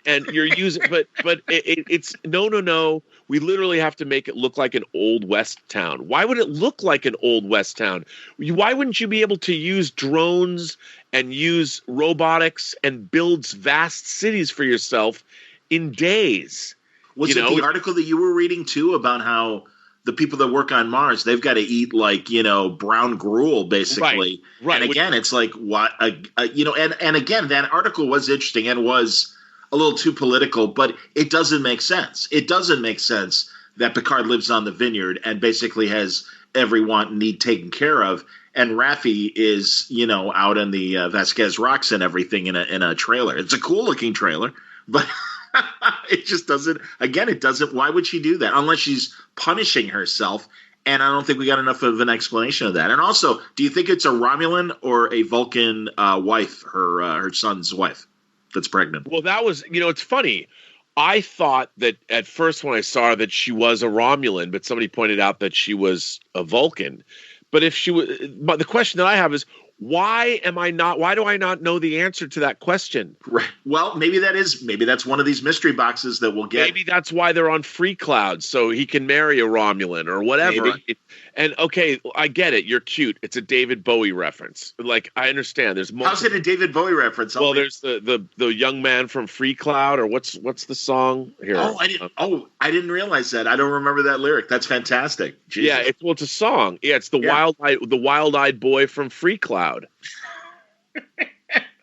And you're using, but it's no. We literally have to make it look like an old West town. Why would it look like an old West town? Why wouldn't you be able to use drones and use robotics and build vast cities for yourself in days? Was it the article that you were reading too about how the people that work on Mars, they've got to eat brown gruel basically? Right. And again, it's like what and again, that article was interesting and was a little too political, but it doesn't make sense. It doesn't make sense that Picard lives on the Vineyard and basically has every want and need taken care of, and Raffi is, out in the Vasquez Rocks and everything in a trailer. It's a cool looking trailer, but it just doesn't. Again, it doesn't. Why would she do that unless she's punishing herself? And I don't think we got enough of an explanation of that. And also, do you think it's a Romulan or a Vulcan wife, her son's wife, that's pregnant? Well, that was, it's funny. I thought that at first when I saw her that she was a Romulan, but somebody pointed out that she was a Vulcan. But but the question that I have is, why do I not know the answer to that question? Right. Well, maybe that's one of these mystery boxes that we'll get. Maybe that's why they're on Free Cloud, so he can marry a Romulan or whatever. And okay, I get it. You're cute. It's a David Bowie reference. Like, I understand. There's more. How's it a David Bowie reference? There's the young man from Free Cloud, or what's the song here? I didn't realize that. I don't remember that lyric. That's fantastic. Jesus. Yeah, it's a song. Yeah, it's the wild-eyed boy from Free Cloud.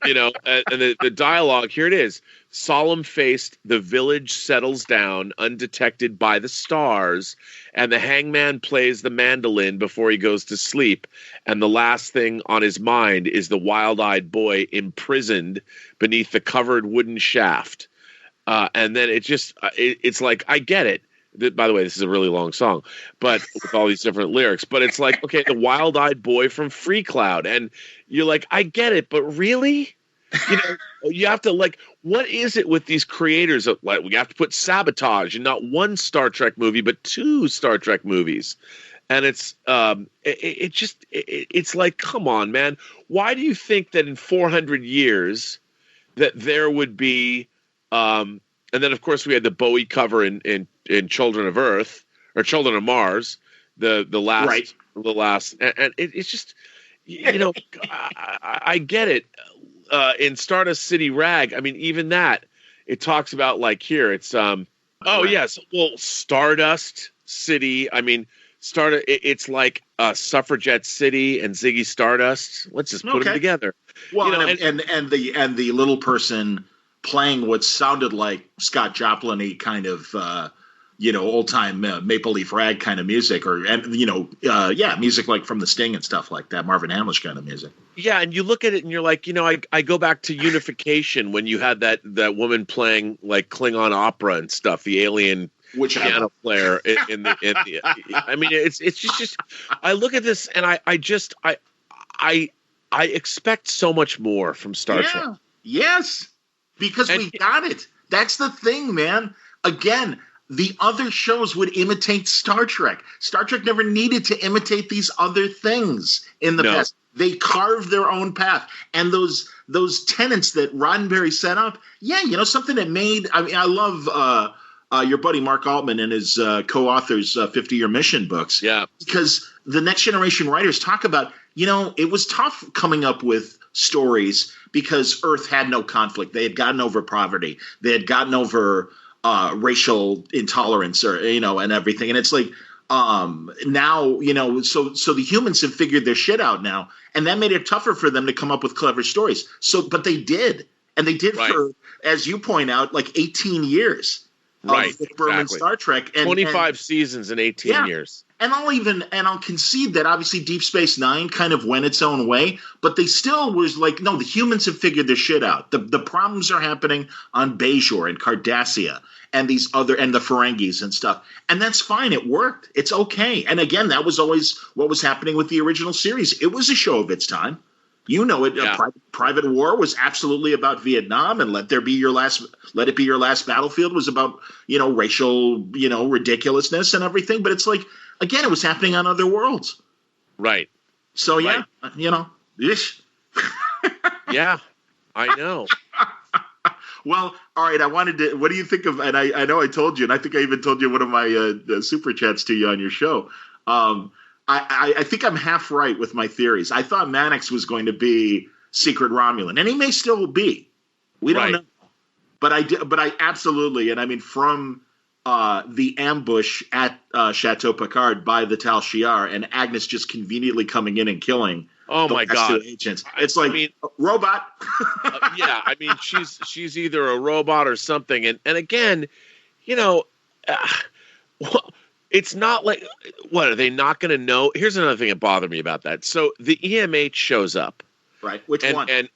And the dialogue, here it is. Solemn-faced, the village settles down, undetected by the stars, and the hangman plays the mandolin before he goes to sleep, and the last thing on his mind is the wild-eyed boy imprisoned beneath the covered wooden shaft. And then it's like, I get it. By the way, this is a really long song, but with all these different lyrics. But it's like, okay, the wild-eyed boy from Free Cloud, and you're like, I get it, but really, you have to what is it with these creators? We have to put sabotage in not one Star Trek movie, but 2 Star Trek movies, and it's it's like, come on, man, why do you think that in 400 years that there would be, and then of course we had the Bowie cover in Children of Earth or Children of Mars, the last, right. The last, and it's just, I get it. In Stardust City Rag, I mean, even that, it talks about like here it's yes, well, Stardust City. I mean, it's like Suffragette City and Ziggy Stardust. Let's just put them together. Well, and the little person playing what sounded like Scott Joplin-y kind of old time Maple Leaf Rag kind of music, music like from the Sting and stuff like that, Marvin Hamlish kind of music. Yeah, and you look at it and you're like, I go back to Unification when you had that woman playing like Klingon opera and stuff, the alien piano player in the I mean, it's just I look at this and I expect so much more from Star Trek. Yes, because we got it. That's the thing, man. Again, the other shows would imitate Star Trek. Star Trek never needed to imitate these other things in the past. They carved their own path. And those tenets that Roddenberry set up, something that made – I mean, I love your buddy Mark Altman and his co-authors' 50-Year Mission books. Yeah. Because the Next Generation writers talk about, it was tough coming up with stories because Earth had no conflict. They had gotten over poverty. They had gotten over – racial intolerance and everything. And it's like now, so the humans have figured their shit out now. And that made it tougher for them to come up with clever stories. But they did. And they did for, as you point out, like 18 years. Right. Rick Berman Star Trek. And 25 seasons in 18 years. And I'll concede that obviously Deep Space Nine kind of went its own way, but they still was like, no, the humans have figured their shit out. The problems are happening on Bajor and Cardassia and the Ferengis and stuff. And that's fine. It worked. It's okay. And again, that was always what was happening with the original series. It was a show of its time. Private War was absolutely about Vietnam, and Let It Be Your Last Battlefield was about, racial, ridiculousness and everything. But it's like, again, it was happening on other worlds. Right. So, ish. Yeah, I know. Well, all right. What do you think of, and I know I told you, and I think I even told you one of my super chats to you on your show. I think I'm half right with my theories. I thought Mannix was going to be Secret Romulan, and he may still be. We don't know. But I absolutely, and I mean, from the ambush at Chateau Picard by the Tal Shiar and Agnes just conveniently coming in and killing. Oh my God! Agents. It's like robot. I mean, she's either a robot or something. And again, it's not like, what, are they not going to know? Here's another thing that bothered me about that. So the EMH shows up. Right. Which one? And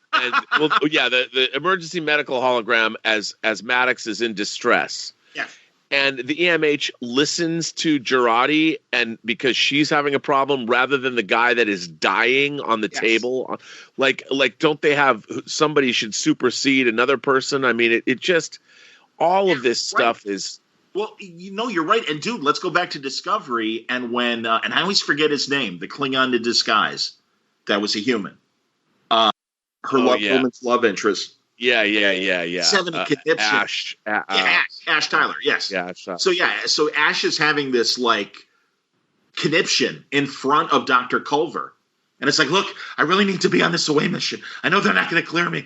well, the emergency medical hologram as Maddox is in distress. Yeah. And the EMH listens to Girardi, and because she's having a problem, rather than the guy that is dying on the table, like don't they have somebody should supersede another person? I mean, it just all of this stuff is. Well, you're right. And dude, let's go back to Discovery, and when and I always forget his name, the Klingon in disguise, that was a human. Woman's love interest. Yeah. 7 conniption. Ash Tyler, yes. Yeah, Ash Tyler. So Ash is having this like conniption in front of Dr. Culver. And it's like, look, I really need to be on this away mission. I know they're not going to clear me,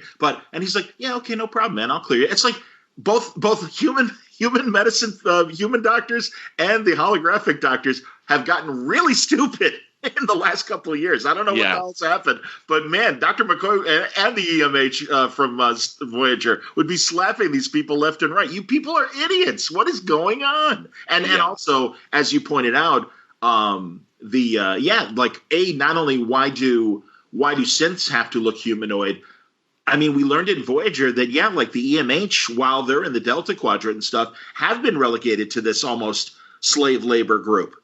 and he's like, yeah, okay, no problem, man, I'll clear you. It's like both human medicine, human doctors and the holographic doctors have gotten really stupid in the last couple of years. I don't know what the hell's happened, but man, Dr. McCoy and the EMH from Voyager would be slapping these people left and right. You people are idiots. What is going on? And also, as you pointed out, not only why do synths have to look humanoid? I mean, we learned in Voyager that, like the EMH, while they're in the Delta Quadrant and stuff, have been relegated to this almost slave labor group.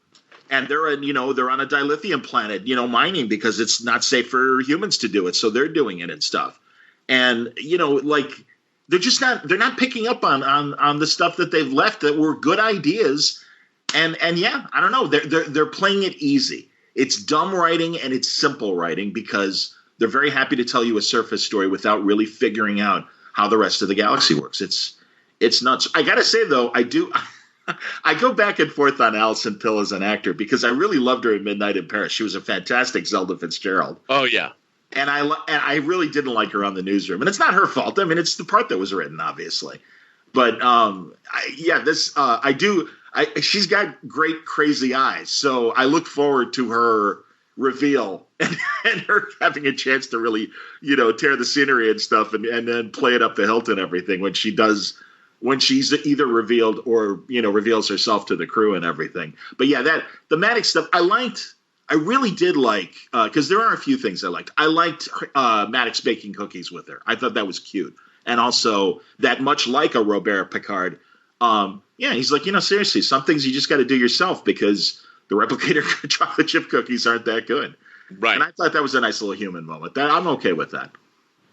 And they're on a dilithium planet, mining because it's not safe for humans to do it. So they're doing it and stuff. And, they're not picking up on the stuff that they've left that were good ideas. And I don't know. They're playing it easy. It's dumb writing and it's simple writing because they're very happy to tell you a surface story without really figuring out how the rest of the galaxy works. It's nuts. I got to say, though, I go back and forth on Alison Pill as an actor because I really loved her in Midnight in Paris. She was a fantastic Zelda Fitzgerald. Oh, yeah. And I really didn't like her on the Newsroom. And it's not her fault. I mean, it's the part that was written, obviously. But she's got great crazy eyes, so I look forward to her reveal and her having a chance to really, tear the scenery and stuff, and then play it up the hilt and everything when she's either revealed or reveals herself to the crew and everything. But yeah, the Maddox stuff I really did like, because there are a few things I liked. I liked Maddox baking cookies with her. I thought that was cute. And also that, much like a Robert Picard, he's like, seriously, some things you just got to do yourself because the replicator chocolate chip cookies aren't that good. Right. And I thought that was a nice little human moment. I'm okay with that.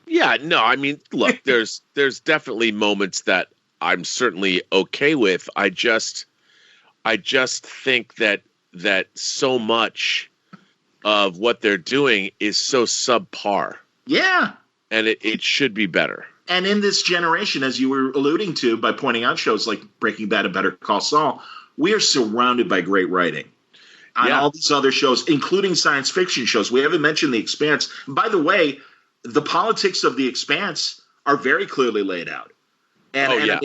Yeah, no, I mean, look, there's definitely moments that I'm certainly okay with. I just think that so much of what they're doing is so subpar. Yeah. And it should be better. And in this generation, as you were alluding to by pointing out shows like Breaking Bad and Better Call Saul, we are surrounded by great writing on all these other shows, including science fiction shows. We haven't mentioned The Expanse. By the way, the politics of The Expanse are very clearly laid out. And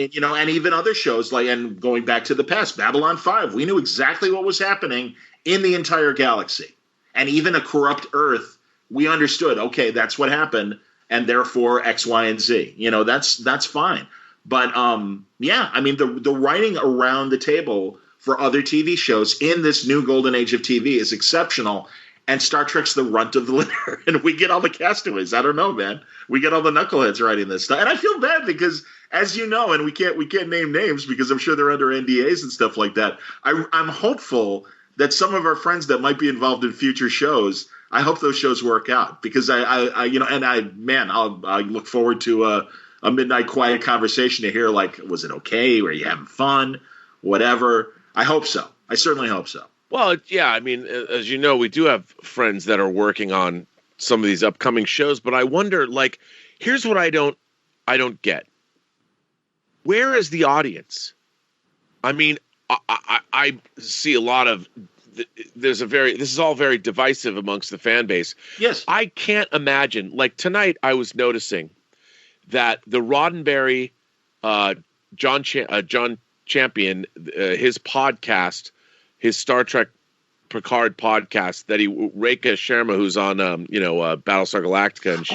even other shows and going back to the past, Babylon 5, we knew exactly what was happening in the entire galaxy. And even a corrupt Earth, we understood, okay, that's what happened. And therefore X, Y, and Z. That's fine. But the writing around the table for other TV shows in this new golden age of TV is exceptional. And Star Trek's the runt of the litter. And we get all the castaways. I don't know, man. We get all the knuckleheads writing this stuff. And I feel bad because, as you know, and we can't name names because I'm sure they're under NDAs and stuff like that. I'm hopeful that some of our friends that might be involved in future shows, I hope those shows work out because I look forward to a midnight quiet conversation to hear, like, was it okay? Were you having fun? Whatever. I hope so. I certainly hope so. Well, yeah. I mean, as you know, we do have friends that are working on some of these upcoming shows, but I wonder, like, here's what I don't get. Where is the audience? I mean, I see a lot of. This is all very divisive amongst the fan base. Yes. I can't imagine. Like tonight, I was noticing that the Roddenberry, John Champion, his podcast, his Star Trek Picard podcast, that Reka Sharma, who's on, Battlestar Galactica, and she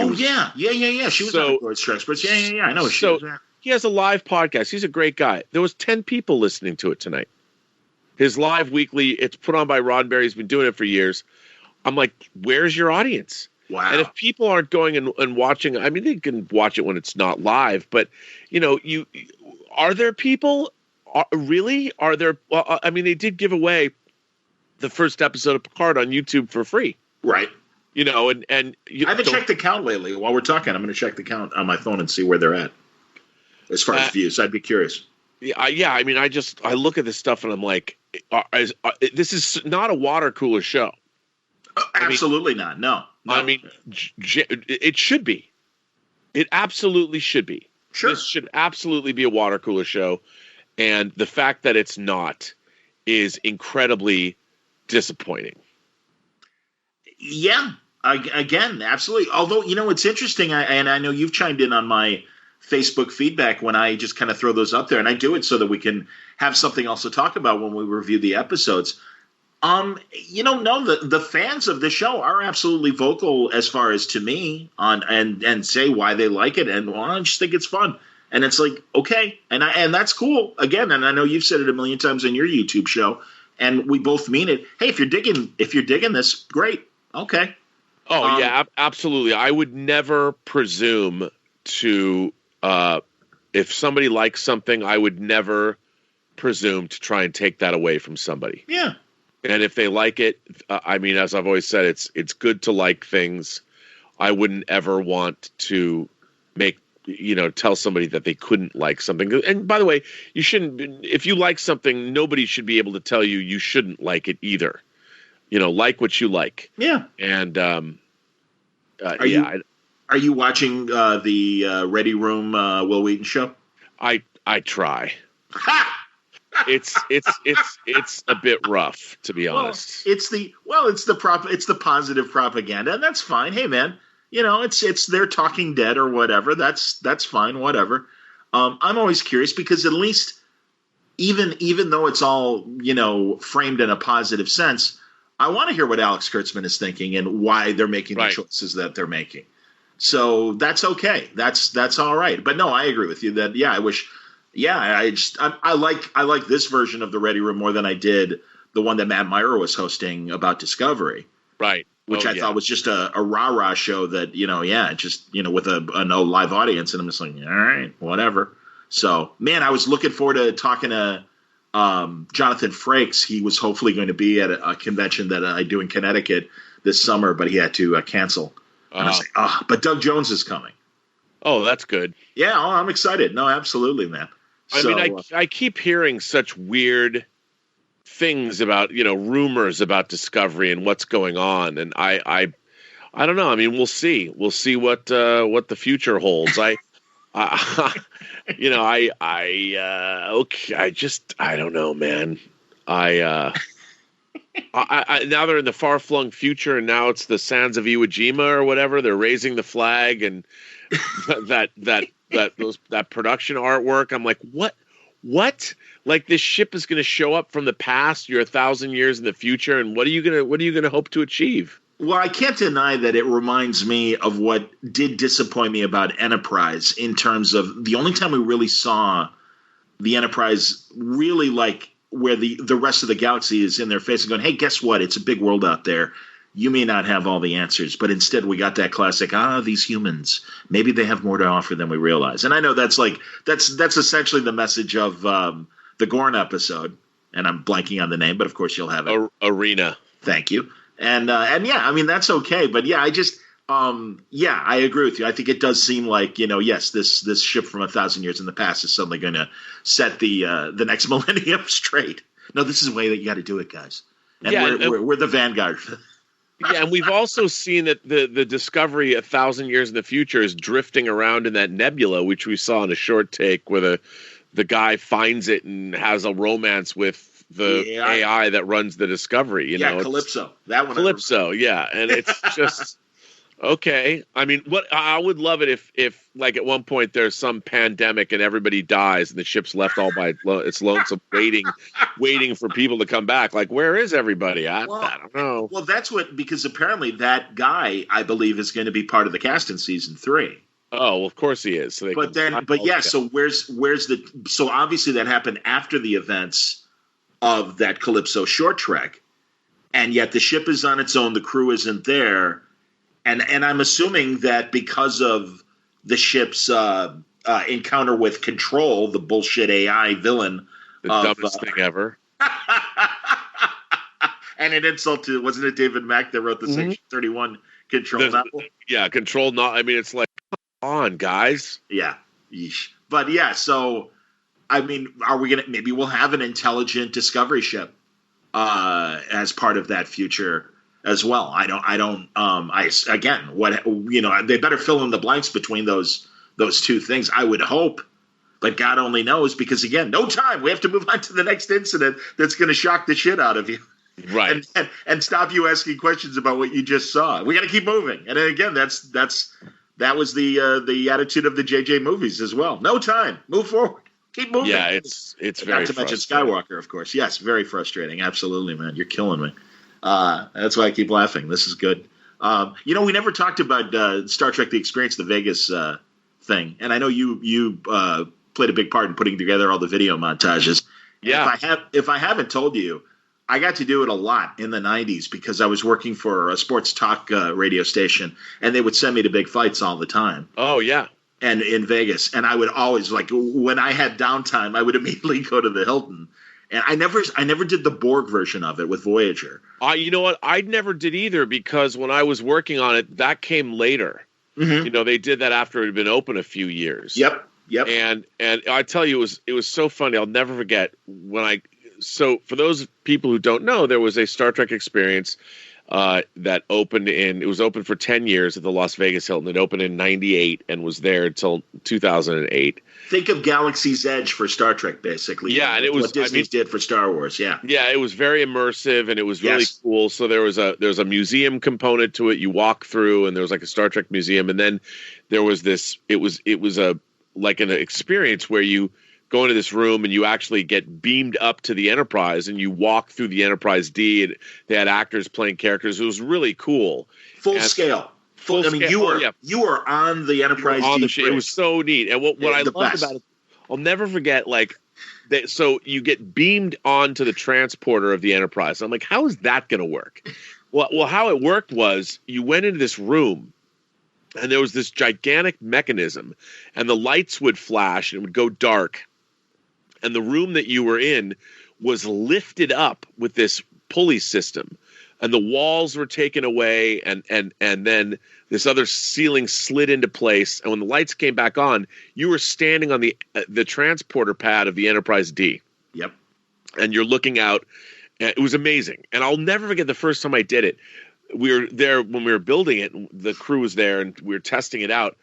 she was on Trekspert. Yeah, I know. He has a live podcast. He's a great guy. There was 10 people listening to it tonight. His live weekly, it's put on by Roddenberry. He's been doing it for years. I'm like, where's your audience? Wow. And if people aren't going and watching, I mean, they can watch it when it's not live, but are there people? Really? Are there? Well, I mean, they did give away the first episode of Picard on YouTube for free, right? I haven't checked the count lately. While we're talking, I'm going to check the count on my phone and see where they're at as far as views. I'd be curious. Yeah. I mean, I look at this stuff and I'm like, this is not a water cooler show. Absolutely not. No. I mean, it should be. It absolutely should be. Sure. This should absolutely be a water cooler show. And the fact that it's not is incredibly disappointing. Yeah. Again, absolutely. Although, it's interesting, and I know you've chimed in on my Facebook feedback when I just kind of throw those up there, and I do it so that we can have something else to talk about when we review the episodes. The fans of the show are absolutely vocal as far as to me and say why they like it, and I just think it's fun. And it's like, okay, and that's cool. Again, and I know you've said it a million times on your YouTube show, and we both mean it. Hey, if you're digging this, great. Okay. Oh yeah, absolutely. I would never presume to if somebody likes something, I would never presume to try and take that away from somebody. Yeah. And if they like it, I mean, as I've always said, it's good to like things. I wouldn't ever want to tell somebody that they couldn't like something. And by the way, you shouldn't. If you like something, nobody should be able to tell you shouldn't like it either. Like what you like. Yeah. And are you watching the Ready Room Will Wheaton show? I try. It's a bit rough, to be honest. It's the positive propaganda, and that's fine. Hey man, it's their Talking Dead or whatever. That's fine, whatever. I'm always curious because at least even though it's all, framed in a positive sense, I want to hear what Alex Kurtzman is thinking and why they're making the choices that they're making. So that's okay. That's all right. But no, I agree with you that, I wish, I like this version of the Ready Room more than I did the one that Matt Meyer was hosting about Discovery. Right. Which I thought was just a rah-rah show that, with a no live audience. And I'm just like, all right, whatever. So, man, I was looking forward to talking to Jonathan Frakes. He was hopefully going to be at a convention that I do in Connecticut this summer, but he had to cancel. And I was like, but Doug Jones is coming. Oh, that's good. Yeah, I'm excited. No, absolutely, man. I keep hearing such weird things about, rumors about Discovery and what's going on. And I don't know. I mean, we'll see. We'll see what the future holds. I don't know, man. Now they're in the far-flung future, and now it's the Sands of Iwo Jima or whatever. They're raising the flag, and that production artwork. I'm like, what? Like this ship is going to show up from the past. You're 1,000 years in the future, and what are you gonna hope to achieve? Well, I can't deny that it reminds me of what did disappoint me about Enterprise in terms of the only time we really saw the Enterprise really like where the rest of the galaxy is in their face and going, hey, guess what? It's a big world out there. You may not have all the answers, but instead we got that classic, these humans, maybe they have more to offer than we realize. And I know that's essentially the message of the Gorn episode, and I'm blanking on the name, but of course you'll have it. Arena. Thank you. And I mean, that's okay. But yeah, I agree with you. I think it does seem like, yes, this ship from 1,000 years in the past is suddenly going to set the next millennium straight. No, this is the way that you got to do it, guys. And we're the vanguard. Yeah, and we've also seen that the Discovery 1,000 years in the future is drifting around in that nebula, which we saw in a short take where the guy finds it and has a romance with the AI that runs the Discovery. Calypso. That one. Calypso, yeah. And it's just okay. I mean, what I would love it if like at one point there's some pandemic and everybody dies and the ship's left all by its lonesome waiting for people to come back. Like, where is everybody? I don't know. Well, that's because apparently that guy, I believe, is going to be part of the cast in season 3. Oh, well, of course he is. So so so obviously that happened after the events of that Calypso short trek, and yet the ship is on its own. The crew isn't there, and I'm assuming that because of the ship's encounter with Control, the bullshit AI villain, the dumbest thing ever, and an insult to wasn't it David Mack that wrote the Section 31 Control novel? Yeah, Control. Not. I mean, it's like, come on, guys. Yeah, yeesh. But yeah, so. I mean, maybe we'll have an intelligent Discovery ship as part of that future as well. They better fill in the blanks between those two things. I would hope, but God only knows because again, no time. We have to move on to the next incident that's going to shock the shit out of you. Right. And stop you asking questions about what you just saw. We got to keep moving. And again, that was the attitude of the JJ movies as well. No time. Move forward. Keep moving. Yeah, it's very not to mention Skywalker, of course. Yes, very frustrating. Absolutely, man. You're killing me. That's why I keep laughing. This is good. We never talked about Star Trek: The Experience, the Vegas thing, and I know you played a big part in putting together all the video montages. Yeah. If I haven't told you, I got to do it a lot in the 90s because I was working for a sports talk radio station, and they would send me to big fights all the time. Oh yeah. And in Vegas, and I would always when I had downtime, I would immediately go to the Hilton. And I never did the Borg version of it with Voyager. You know what? I never did either because when I was working on it, that came later. Mm-hmm. They did that after it had been open a few years. Yep. And I tell you, it was so funny. I'll never forget So for those people who don't know, there was a Star Trek Experience that opened it was open for 10 years at the Las Vegas Hilton. It opened in 98 and was there until 2008. Think of Galaxy's Edge for Star Trek, basically. Yeah, and it was what Disney did for Star Wars. Yeah, it was very immersive and it was really cool. So there was a museum component to it. You walk through and there was like a Star Trek museum, and then there was this. It was like an experience where you go into this room and you actually get beamed up to the Enterprise and you walk through the Enterprise D, and they had actors playing characters. It was really cool. Full scale. I mean, you were on the Enterprise D. It was so neat. And what I loved about it, I'll never forget, like, so you get beamed onto the transporter of the Enterprise. I'm like, how is that going to work? Well, how it worked was you went into this room, and there was this gigantic mechanism, and the lights would flash and it would go dark. And the room that you were in was lifted up with this pulley system, and the walls were taken away, and then this other ceiling slid into place. And when the lights came back on, you were standing on the transporter pad of the Enterprise D. Yep. And you're looking out. It was amazing. And I'll never forget the first time I did it. We were there when we were building it, and the crew was there, and we were testing it out.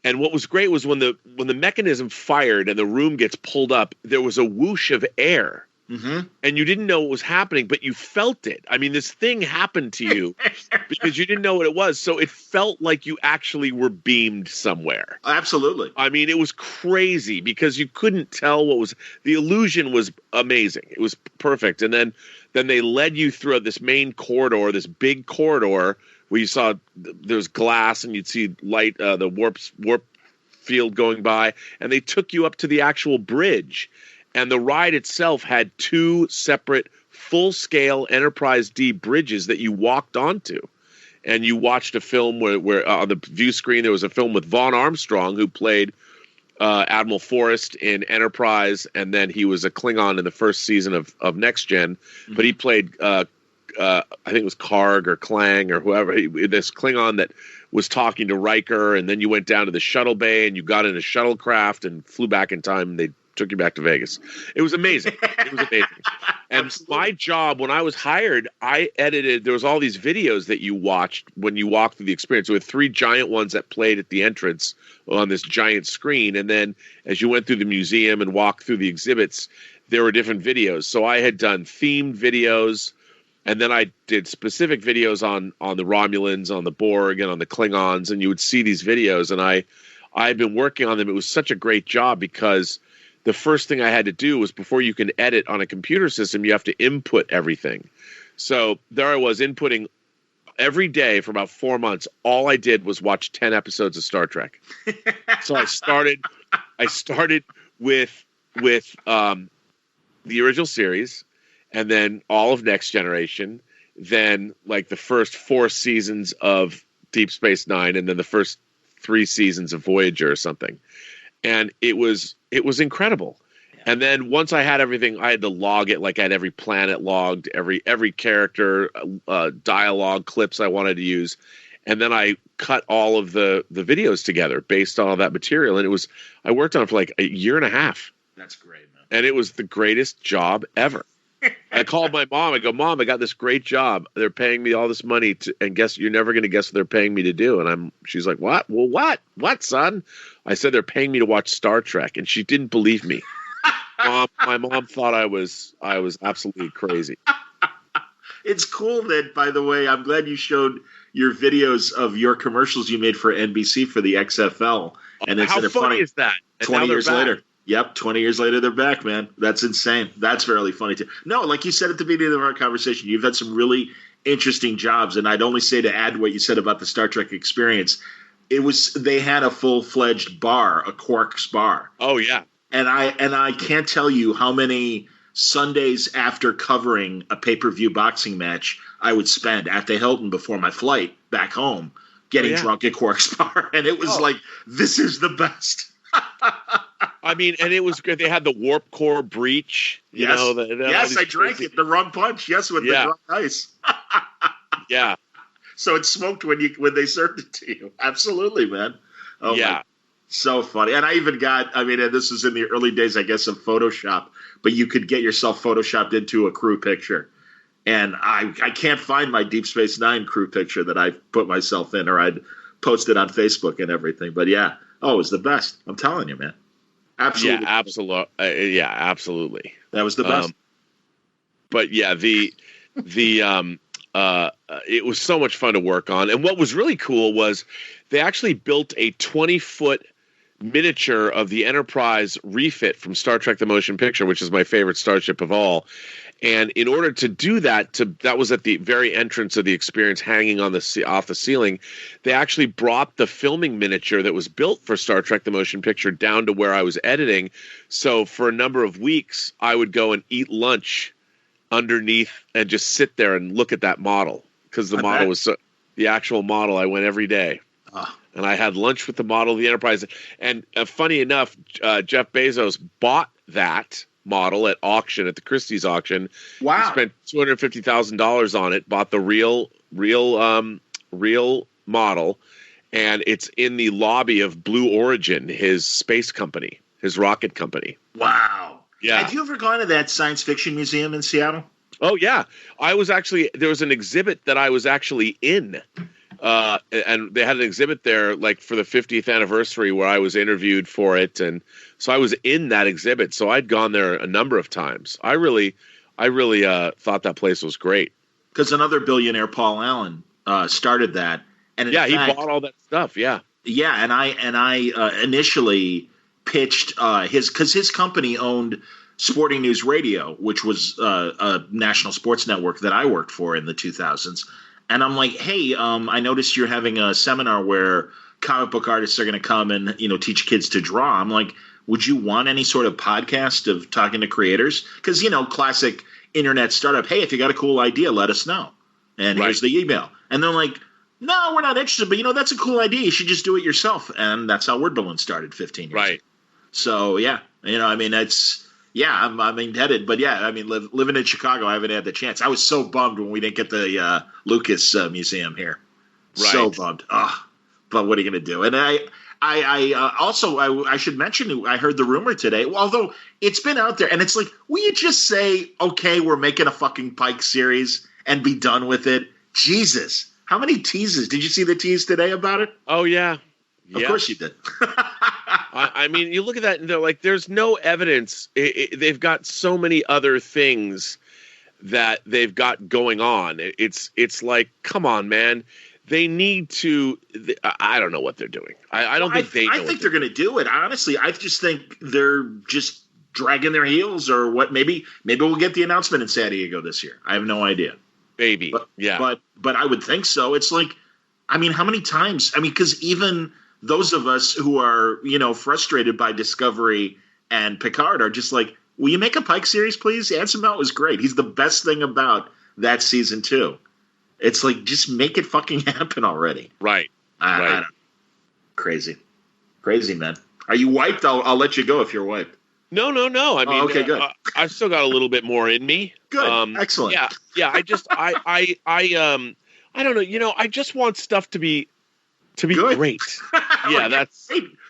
And what was great was when the mechanism fired and the room gets pulled up, there was a whoosh of air. Mm-hmm. And you didn't know what was happening, but you felt it. I mean, this thing happened to you because you didn't know what it was. So it felt like you actually were beamed somewhere. Absolutely. I mean, it was crazy because you couldn't tell what was – the illusion was amazing. It was perfect. And then they led you through this main corridor, this big corridor where you saw there was glass and you'd see light, the warp field going by. And they took you up to the actual bridge. And the ride itself had two separate full-scale Enterprise D bridges that you walked onto. And you watched a film where on the view screen there was a film with Vaughn Armstrong, who played Admiral Forrest in Enterprise, and then he was a Klingon in the first season of Next Gen. Mm-hmm. But he played, I think it was Karg or Klang or whoever, this Klingon that was talking to Riker, and then you went down to the shuttle bay and you got in a shuttlecraft and flew back in time, and they took you back to Vegas. It was amazing. It was amazing. And my job, when I was hired, I edited, there was all these videos that you watched when you walked through the experience. There were 3 giant ones that played at the entrance on this giant screen. And then as you went through the museum and walked through the exhibits, there were different videos. So I had done themed videos, and then I did specific videos on the Romulans, on the Borg, and on the Klingons. And you would see these videos, and I've been working on them. It was such a great job because the first thing I had to do was, before you can edit on a computer system, you have to input everything. So there I was inputting every day for about 4 months. All I did was watch 10 episodes of Star Trek. So I started with the original series, and then all of Next Generation, then like the first 4 seasons of Deep Space Nine, and then the first 3 seasons of Voyager or something. And it was incredible. Yeah. And then once I had everything, I had to log it. Like I had every planet logged, every character, dialogue clips I wanted to use. And then I cut all of the videos together based on all that material. And I worked on it for like a year and a half. That's great, man. And it was the greatest job ever. I called my mom. I go, Mom, I got this great job. They're paying me all this money and guess you're never going to guess what they're paying me to do. And she's like, what? Well, what, son? I said, they're paying me to watch Star Trek. And she didn't believe me. My mom thought I was absolutely crazy. It's cool that, by the way, I'm glad you showed your videos of your commercials you made for NBC for the XFL. And how funny is that? And 20 years later. Yep, 20 years later, they're back, man. That's insane. That's really funny, too. No, like you said at the beginning of our conversation, you've had some really interesting jobs, and I'd only say, to add what you said about the Star Trek experience, they had a full-fledged bar, a Quark's bar. Oh, yeah. And I can't tell you how many Sundays after covering a pay-per-view boxing match I would spend at the Hilton before my flight back home getting drunk at Quark's bar. And it was like, this is the best. I mean, and it was good. They had the warp core breach. Yes, I drank it. The rum punch. Yes, with the drunk ice. Yeah. So it smoked when they served it to you. Absolutely, man. Oh, yeah. So funny. And I even got, and this was in the early days, I guess, of Photoshop, but you could get yourself Photoshopped into a crew picture. And I can't find my Deep Space Nine crew picture that I put myself in, or I'd post it on Facebook and everything. But yeah. Oh, it was the best. I'm telling you, man. Absolutely. Yeah, absolutely. Absolutely. That was the best. But yeah, it was so much fun to work on. And what was really cool was they actually built a 20-foot miniature of the Enterprise refit from Star Trek the Motion Picture, which is my favorite starship of all. And in order to do that, that was at the very entrance of the experience, hanging on off the ceiling. They actually brought the filming miniature that was built for Star Trek the Motion Picture down to where I was editing. So for a number of weeks, I would go and eat lunch underneath and just sit there and look at that model, because the model was the actual model. I went every day. And I had lunch with the model of the Enterprise. And funny enough, Jeff Bezos bought that model at auction, at the Christie's auction. Wow. He spent $250,000 on it, bought the real model, and it's in the lobby of Blue Origin, his space company, his rocket company. Wow. Yeah. Have you ever gone to that science fiction museum in Seattle? Oh, yeah. There was an exhibit that I was actually in. And they had an exhibit there, like, for the 50th anniversary, where I was interviewed for it, and so I was in that exhibit. So I'd gone there a number of times. I really thought that place was great. Because another billionaire, Paul Allen, started that, and in fact, he bought all that stuff. Yeah, and I initially pitched his company owned Sporting News Radio, which was a national sports network that I worked for in the 2000s. And I'm like, hey, I noticed you're having a seminar where comic book artists are going to come and, teach kids to draw. I'm like, would you want any sort of podcast of talking to creators? Because, classic internet startup, hey, if you got a cool idea, let us know. And here's the email. And they're like, no, we're not interested, but, that's a cool idea. You should just do it yourself. And that's how Word Balloon started 15 years ago. So, yeah, I'm indebted, but living in Chicago, I haven't had the chance. I was so bummed when we didn't get the Lucas Museum here. Right. So bummed. But what are you going to do? And I should mention, I heard the rumor today, although it's been out there, and it's like, will you just say, okay, we're making a fucking Pike series and be done with it? Jesus. How many teases? Did you see the tease today about it? Oh, yeah. Of course you did. I mean, you look at that and they're like, there's no evidence. They've got so many other things that they've got going on. It's like, come on, man. They need to. I don't know what they're doing. I don't think they know. I think they're going to do it. Honestly, I just think they're just dragging their heels, or what. Maybe we'll get the announcement in San Diego this year. I have no idea. Maybe. But I would think so. It's like, I mean, how many times? I mean, because even those of us who are, frustrated by Discovery and Picard are just like, will you make a Pike series, please? Anson Mount was great. He's the best thing about that season 2. It's like, just make it fucking happen already. Right. I don't know. Crazy, man. Are you wiped? I'll let you go if you're wiped. No. I mean, okay, good. I've still got a little bit more in me. Good. Excellent. Yeah. I just, I don't know. I just want stuff to be good. Great. Yeah, that's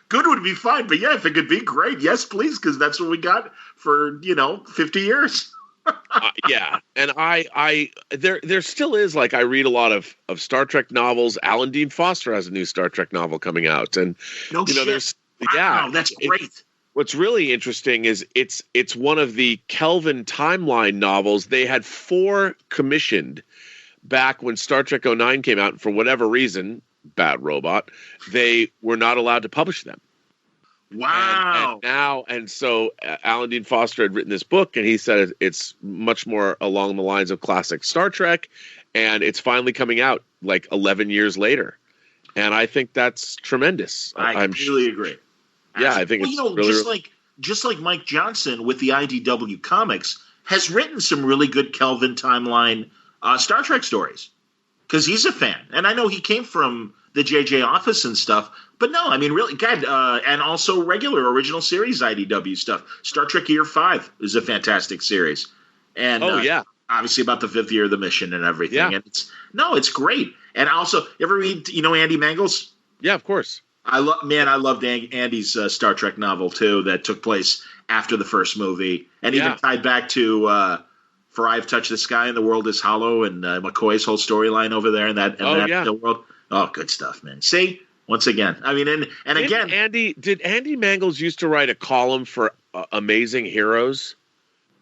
good would be fine, but yeah, if it could be great, yes, please, because that's what we got for 50 years. Yeah, and there still is, like, I read a lot of Star Trek novels. Alan Dean Foster has a new Star Trek novel coming out, and there's that's great. What's really interesting is it's one of the Kelvin timeline novels. They had 4 commissioned back when Star Trek 09 came out, and for whatever reason, bad robot, they were not allowed to publish them. Wow. And so Alan Dean Foster had written this book, and he said it's much more along the lines of classic Star Trek, and it's finally coming out like 11 years later. And I think that's tremendous. I really agree. Yeah, I think it's just like Mike Johnson with the IDW Comics has written some really good Kelvin timeline Star Trek stories, because he's a fan. And I know he came from the JJ office and stuff, but no, I mean, really, God, and also regular original series IDW stuff. Star Trek Year 5 is a fantastic series. And obviously about the 5th year of the mission and everything. Yeah. And it's great. And also, you ever read, Andy Mangels? Yeah, of course. I loved Andy's Star Trek novel too, that took place after the first movie, and even tied back to For I Have Touched the Sky and the World is Hollow, and McCoy's whole storyline over there in that world. Oh, good stuff, man. See, once again, I mean, and again, did Andy Mangels used to write a column for Amazing Heroes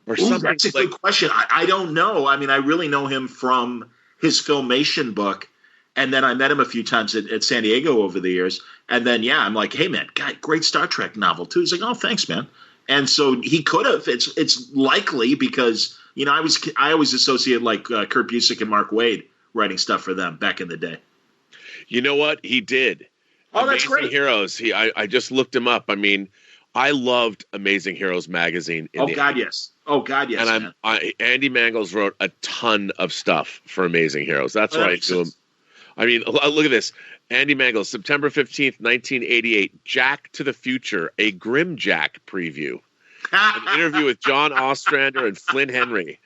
or something? That's a good question. I don't know. I mean, I really know him from his Filmation book. And then I met him a few times at San Diego over the years. And then, I'm like, hey, man, God, great Star Trek novel, too. He's like, oh, thanks, man. And so he could have. It's likely because, I always associate like Kurt Busiek and Mark Waid writing stuff for them back in the day. You know what? He did. Oh, that's great. Amazing Heroes. I just looked him up. I mean, I loved Amazing Heroes magazine. Yes. Oh, God, yes. And Andy Mangels wrote a ton of stuff for Amazing Heroes. That's why I do him. I mean, look at this. Andy Mangels, September 15th, 1988, Jack to the Future, a Grim Jack preview. An interview with John Ostrander and Flynn Henry.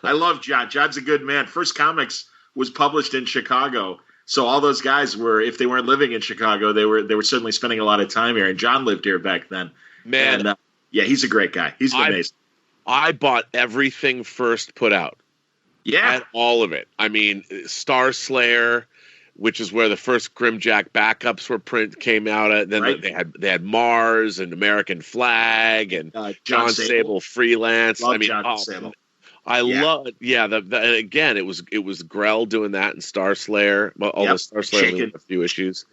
I love John. John's a good man. First Comics was published in Chicago. So all those guys were, if they weren't living in Chicago, they were certainly spending a lot of time here. And John lived here back then. Man. And, he's a great guy. He's amazing. I bought everything First put out. Yeah. And all of it. I mean, Star Slayer, which is where the first Grimjack backups came out. Then right. they had Mars and American Flag and John Sable Freelance. Love John Sable. I love again it was Grell doing that in Star Slayer. Although Star Slayer had a few issues.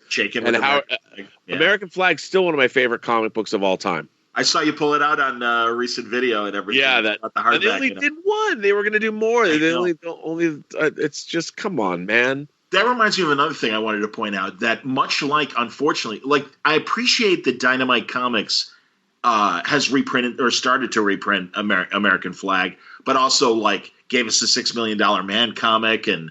American Flag's still one of my favorite comic books of all time. I saw you pull it out on a recent video and everything. Yeah, the hardback. And they only did one. They were going to do more. It's just, come on, man. That reminds me of another thing I wanted to point out. That much like, unfortunately, like I appreciate that Dynamite Comics has reprinted or started to reprint American Flag, but also like gave us the $6 Million Man comic and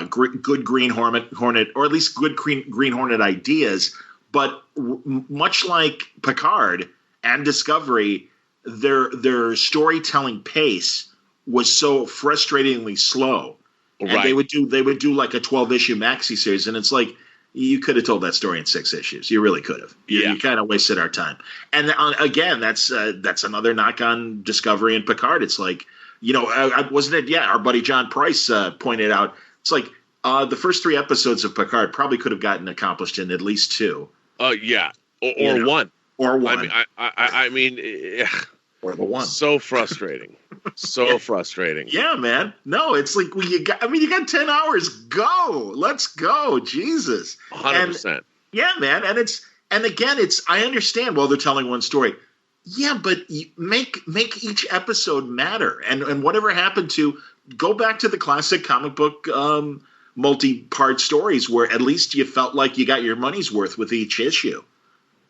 good Green Hornet, or at least good Green Hornet ideas. But much like Picard and Discovery, their storytelling pace was so frustratingly slow. And right. they would do like a 12-issue maxi series, and it's like you could have told that story in 6 issues. You really could have. You kind of wasted our time. And again, that's another knock on Discovery and Picard. It's like, wasn't it? Yeah, our buddy John Price pointed out. It's like the first 3 episodes of Picard probably could have gotten accomplished in at least 2. Yeah, or one. Or one. I mean, or the one. So frustrating. So frustrating. Yeah, man. No, it's like you got 10 hours. Go. Let's go. Jesus. 100%. Yeah, man. And again, I understand. Well, they're telling one story. Yeah, but make each episode matter. And whatever happened to go back to the classic comic book multi-part stories where at least you felt like you got your money's worth with each issue.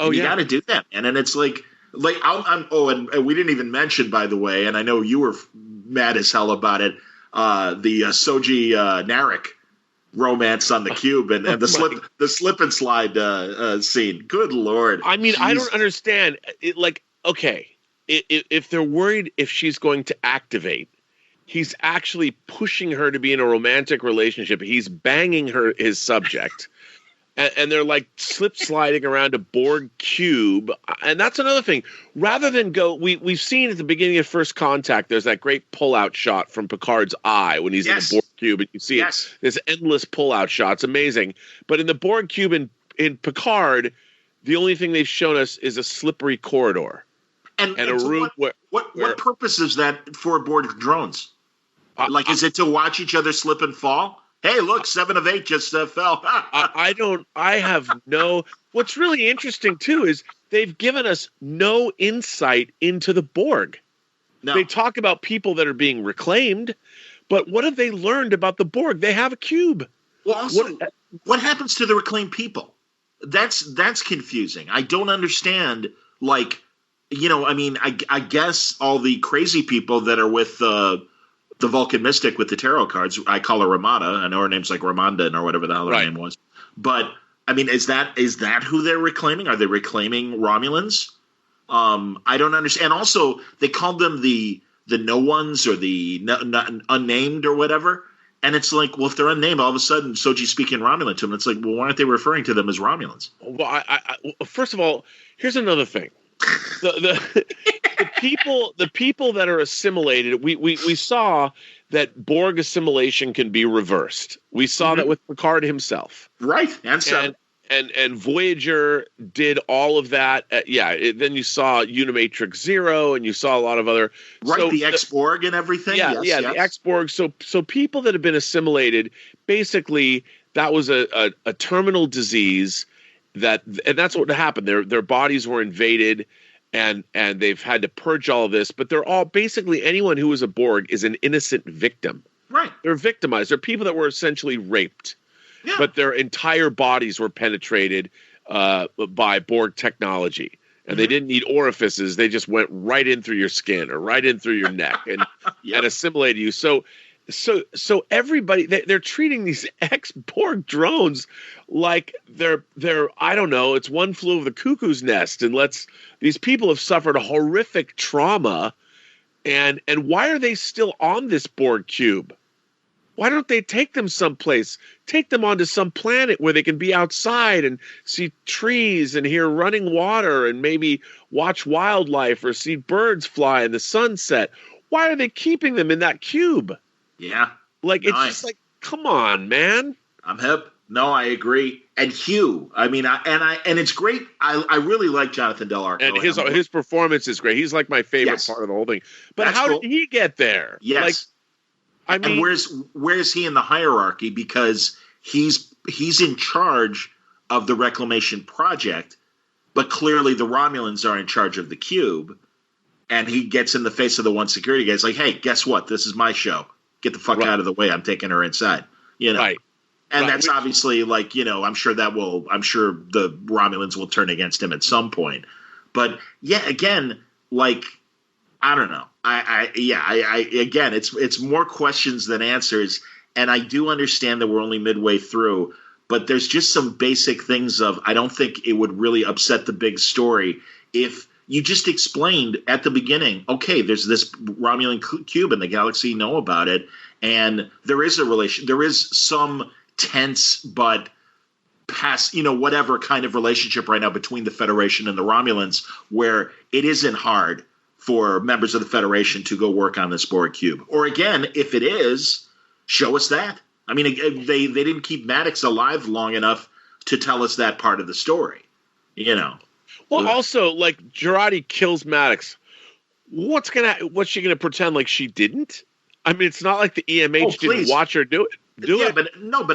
You got to do that, man. And it's like and we didn't even mention, by the way, and I know you were mad as hell about it, the Soji Narek romance on the cube and the slip and slide scene. Good Lord. I mean, I don't understand. If they're worried if she's going to activate, he's actually pushing her to be in a romantic relationship. He's banging his subject. And they're like slip sliding around a Borg cube. And that's another thing. Rather than we've seen at the beginning of First Contact, there's that great pull-out shot from Picard's eye when he's in the Borg cube. And you see this endless pull-out shot. It's amazing. But in the Borg cube in Picard, the only thing they've shown us is a slippery corridor. And a room what purpose is that for Borg drones? Is it to watch each other slip and fall? Hey, look, 7 of 8 just fell. What's really interesting, too, is they've given us no insight into the Borg. No. They talk about people that are being reclaimed, but what have they learned about the Borg? They have a cube. Well, also, what happens to the reclaimed people? That's confusing. I don't understand, I guess all the crazy people that are with the Vulcan Mystic with the tarot cards, I call her Ramada. I know her name's like Ramandan or whatever the hell her name was. But, I mean, is that who they're reclaiming? Are they reclaiming Romulans? I don't understand. And also, they called them the no ones or the unnamed or whatever. And it's like, well, if they're unnamed, all of a sudden, Soji's speaking Romulan to them. It's like, well, why aren't they referring to them as Romulans? Well, first of all, here's another thing. The people that are assimilated, we saw that Borg assimilation can be reversed. We saw that with Picard himself, right? And and Voyager did all of that. Then you saw Unimatrix Zero, and you saw a lot of other the X-Borg and everything. Yes. The X-Borg. So people that have been assimilated, basically, that was a terminal disease and that's what happened. Their bodies were invaded, and they've had to purge all of this. But they're all basically anyone who was a Borg is an innocent victim. Right. They're victimized. They're people that were essentially raped. Yeah. But their entire bodies were penetrated by Borg technology. And they didn't need orifices. They just went right in through your skin or right in through your neck and assimilated you. So everybody, they're treating these ex-Borg drones like they're I don't know, it's one flew over the cuckoo's nest. And these people have suffered a horrific trauma. And why are they still on this Borg cube? Why don't they take them someplace? Take them onto some planet where they can be outside and see trees and hear running water and maybe watch wildlife or see birds fly in the sunset. Why are they keeping them in that cube? Yeah. It's just like, come on, man. I'm hip. No, I agree. And Hugh, I mean, and it's great. I really like Jonathan Del Arco. And his performance is great. He's like my favorite part of the whole thing. But how did he get there? Yes. And where's he in the hierarchy? Because he's in charge of the reclamation project, but clearly the Romulans are in charge of the cube, and he gets in the face of the one security guy. He's like, "Hey, guess what? This is my show. Get the fuck out of the way. I'm taking her inside." Right. And that's obviously I'm sure the Romulans will turn against him at some point. But yeah, again, I don't know. Again, it's more questions than answers, and I do understand that we're only midway through, but there's just some basic things I don't think it would really upset the big story if you just explained at the beginning, okay, there's this Romulan cube and the galaxy know about it, and there is some tense but past, whatever kind of relationship right now between the Federation and the Romulans where it isn't hard for members of the Federation to go work on this Borg cube. Or again, if it is, show us that. I mean, they didn't keep Maddox alive long enough to tell us that part of the story, Well, also, Jurati kills Maddox. What's she gonna pretend like she didn't? I mean, it's not like the EMH didn't watch her do it. But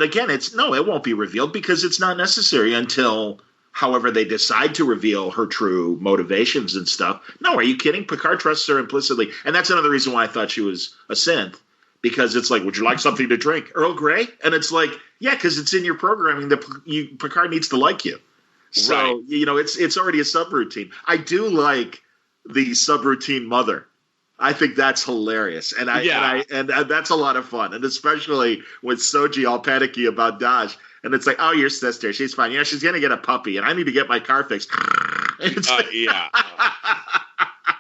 again, it won't be revealed because it's not necessary until however they decide to reveal her true motivations and stuff. No, are you kidding? Picard trusts her implicitly. And that's another reason why I thought she was a synth. Because it's like, would you like something to drink? Earl Grey? And it's like, yeah, because it's in your programming that Picard needs to like you. So, it's already a subroutine. I do like the subroutine mother. I think that's hilarious. And that's a lot of fun. And especially with Soji all panicky about Daj. And it's like, oh, your sister, she's fine. Yeah, she's going to get a puppy, and I need to get my car fixed. Yeah.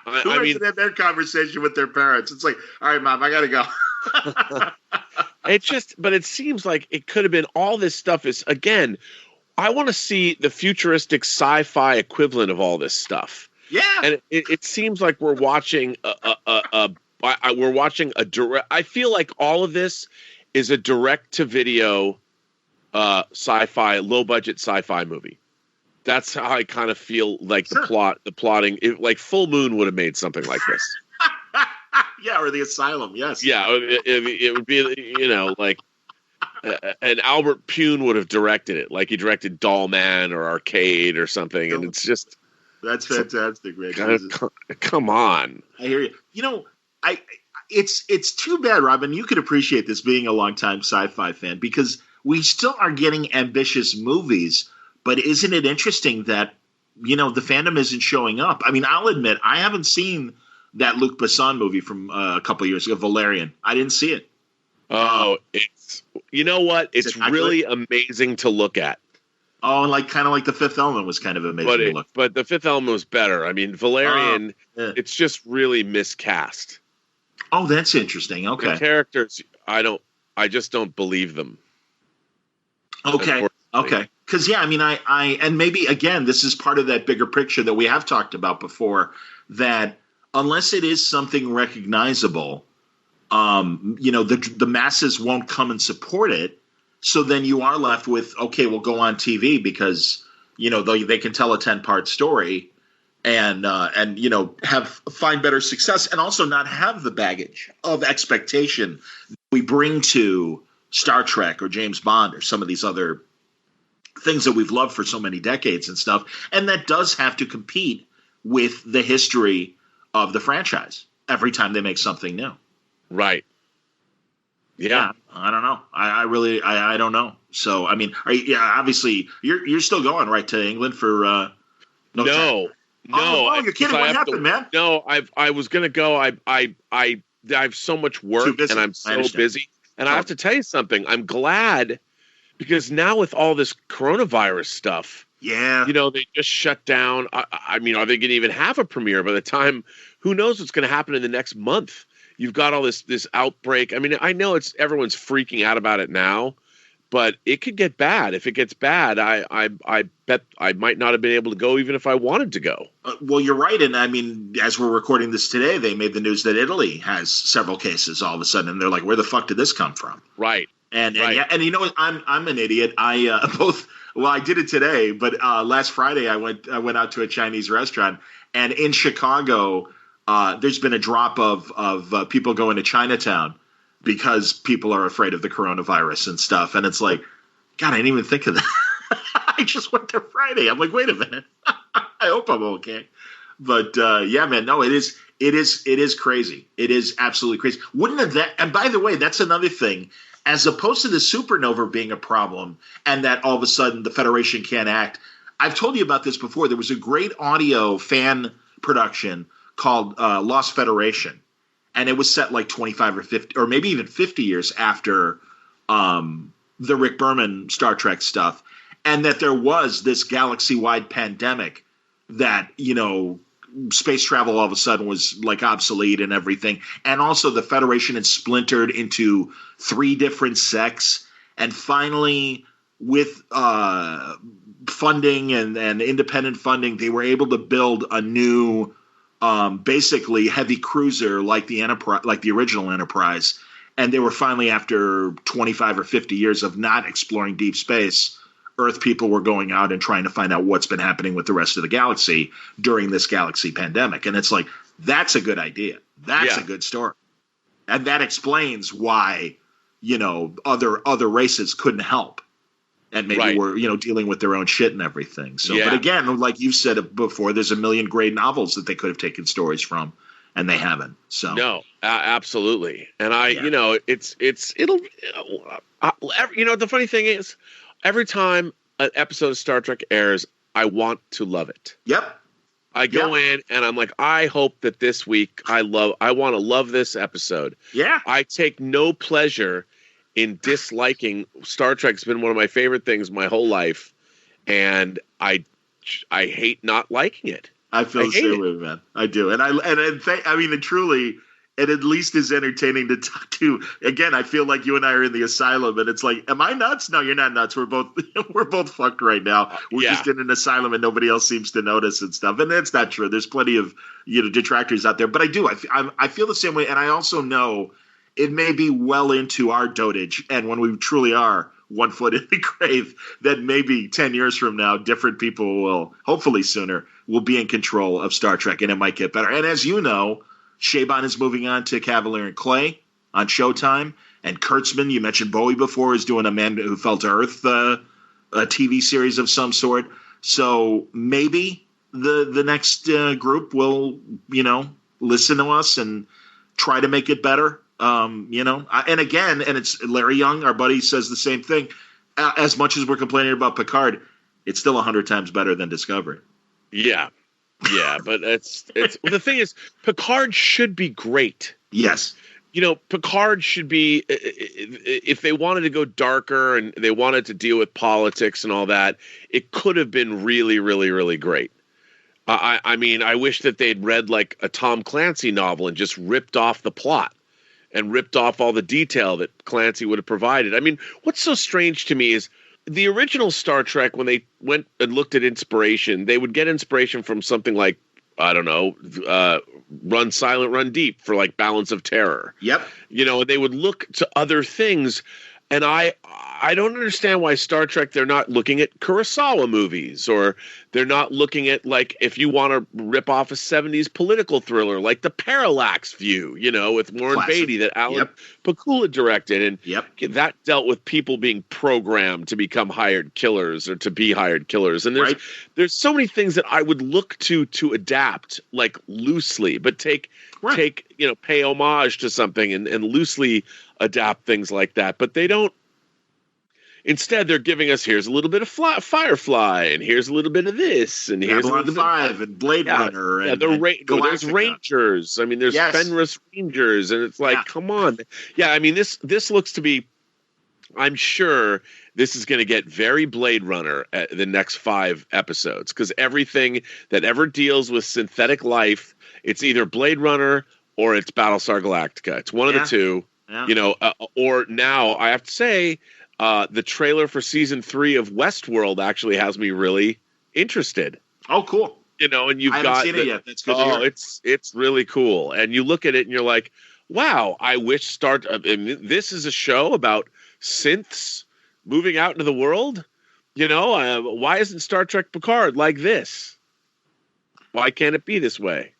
Who hasn't had their conversation with their parents? It's like, all right, Mom, I got to go. But it seems like it could have been all this stuff is, again, I want to see the futuristic sci-fi equivalent of all this stuff. Yeah. And it seems like we're watching a direct, I feel like all of this is a direct-to-video sci-fi, low-budget sci-fi movie. That's how I kind of feel like the plotting. Like Full Moon would have made something like this. Yeah, or The Asylum, yes. Yeah, it would be, and Albert Pune would have directed it. Like he directed Doll Man or Arcade or something. And it's just... That's fantastic, man. Come on. I hear you. It's too bad, Robin. You could appreciate this being a longtime sci-fi fan because we still are getting ambitious movies, but isn't it interesting that, the fandom isn't showing up? I mean, I'll admit, I haven't seen that Luc Besson movie from a couple of years ago, Valerian. I didn't see it. Oh, it's It's really amazing to look at. Oh, and kind of like The Fifth Element was kind of amazing to look. But The Fifth Element was better. I mean, Valerian, it's just really miscast. Oh, that's interesting. Okay. The characters, I just don't believe them. Okay. Because, I mean, I and maybe, again, this is part of that bigger picture that we have talked about before, that unless it is something recognizable, the masses won't come and support it. So then you are left with, okay, we'll go on TV because, they can tell a 10-part story and find better success and also not have the baggage of expectation we bring to Star Trek or James Bond or some of these other things that we've loved for so many decades and stuff. And that does have to compete with the history of the franchise every time they make something new. Right. Yeah. I don't know. I don't know. So, I mean, obviously you're still going right to England for, No. Oh, you're kidding. What happened, man? No, I was going to go. I have so much work and I'm so busy. And I have to tell you something. I'm glad because now with all this coronavirus stuff, they just shut down. I mean, are they going to even have a premiere by the time? Who knows what's going to happen in the next month? You've got all this outbreak. I mean, I know everyone's freaking out about it now, but it could get bad. If it gets bad, I bet I might not have been able to go even if I wanted to go. Well, you're right. And I mean, as we're recording this today, they made the news that Italy has several cases all of a sudden. And they're like, where the fuck did this come from? Right. And you know what? I'm an idiot. I did it today, but last Friday I went out to a Chinese restaurant, and in Chicago, there's been a drop of people going to Chinatown because people are afraid of the coronavirus and stuff. And it's like, God, I didn't even think of that. I just went there Friday. I'm like, wait a minute. I hope I'm okay. But yeah, man, no, it is crazy. It is absolutely crazy. And by the way, that's another thing. As opposed to the supernova being a problem and that all of a sudden the Federation can't act. I've told you about this before. There was a great audio fan production called Lost Federation. And it was set like 25 or 50 or maybe even 50 years after the Rick Berman Star Trek stuff. And that there was this galaxy-wide pandemic that, space travel all of a sudden was like obsolete and everything. And also the Federation had splintered into 3 different sects. And finally, with funding and independent funding, they were able to build a new basically heavy cruiser like the Enterprise, like the original Enterprise. And they were finally, after 25 or 50 years of not exploring deep space, Earth people were going out and trying to find out what's been happening with the rest of the galaxy during this galaxy pandemic. And it's like, that's a good idea. That's a good story. And that explains why, other races couldn't help. And maybe were, dealing with their own shit and everything. So, but again, like you've said before, there's a million great novels that they could have taken stories from, and they haven't. So no, absolutely. And the funny thing is, every time an episode of Star Trek airs, I want to love it. Yep. I go in and I'm like, I hope that this week I want to love this episode. Yeah. I take no pleasure in disliking Star Trek. It's been one of my favorite things my whole life, and I hate not liking it. I feel the same way, man. I do, and truly, it at least is entertaining to talk to. Again, I feel like you and I are in the asylum, and it's like, am I nuts? No, you're not nuts. We're both fucked right now. We're just in an asylum, and nobody else seems to notice and stuff. And that's not true. There's plenty of detractors out there, but I do. I feel the same way, and I also know it may be well into our dotage, and when we truly are one foot in the grave, that maybe 10 years from now, different people will, hopefully sooner, will be in control of Star Trek, and it might get better. And as you know, Chabon is moving on to Cavalier and Clay on Showtime, and Kurtzman, you mentioned Bowie before, is doing A Man Who Fell to Earth, a TV series of some sort. So maybe the next group will, listen to us and try to make it better. And it's Larry Young, our buddy, says the same thing. As much as we're complaining about Picard, it's still 100 times better than Discovery. Yeah, but it's the thing is, Picard should be great. Yes, Picard should be, if they wanted to go darker and they wanted to deal with politics and all that, it could have been really, really, really great. I mean, I wish that they'd read like a Tom Clancy novel and just ripped off the plot and ripped off all the detail that Clancy would have provided. I mean, what's so strange to me is the original Star Trek, when they went and looked at inspiration, they would get inspiration from something like, I don't know, Run Silent, Run Deep for like Balance of Terror. Yep. They would look to other things. And I don't understand why Star Trek, they're not looking at Kurosawa movies, or they're not looking at, like, if you want to rip off a 70s political thriller like The Parallax View, with Warren Beatty that Alan Pakula directed. And that dealt with people being programmed to become hired killers or to be hired killers. And there's so many things that I would look to adapt, like, loosely, but take pay homage to something and loosely adapt things like that. But they don't. Instead, they're giving us, here's a little bit of Firefly, and here's a little bit of this, and here's Babylon 5 and Blade Runner. And there's Rangers. I mean, there's Fenris Rangers, and it's like, come on. Yeah, I mean, this looks to be, I'm sure this is going to get very Blade Runner at the next 5 episodes, because everything that ever deals with synthetic life, it's either Blade Runner or it's Battlestar Galactica. It's one of the two, or now I have to say, the trailer for season 3 of Westworld actually has me really interested. Oh, cool. And you've I haven't seen it yet. That's good to hear. It's really cool. And you look at it and you're like, wow, I wish this is a show about synths moving out into the world. Why isn't Star Trek Picard like this? Why can't it be this way?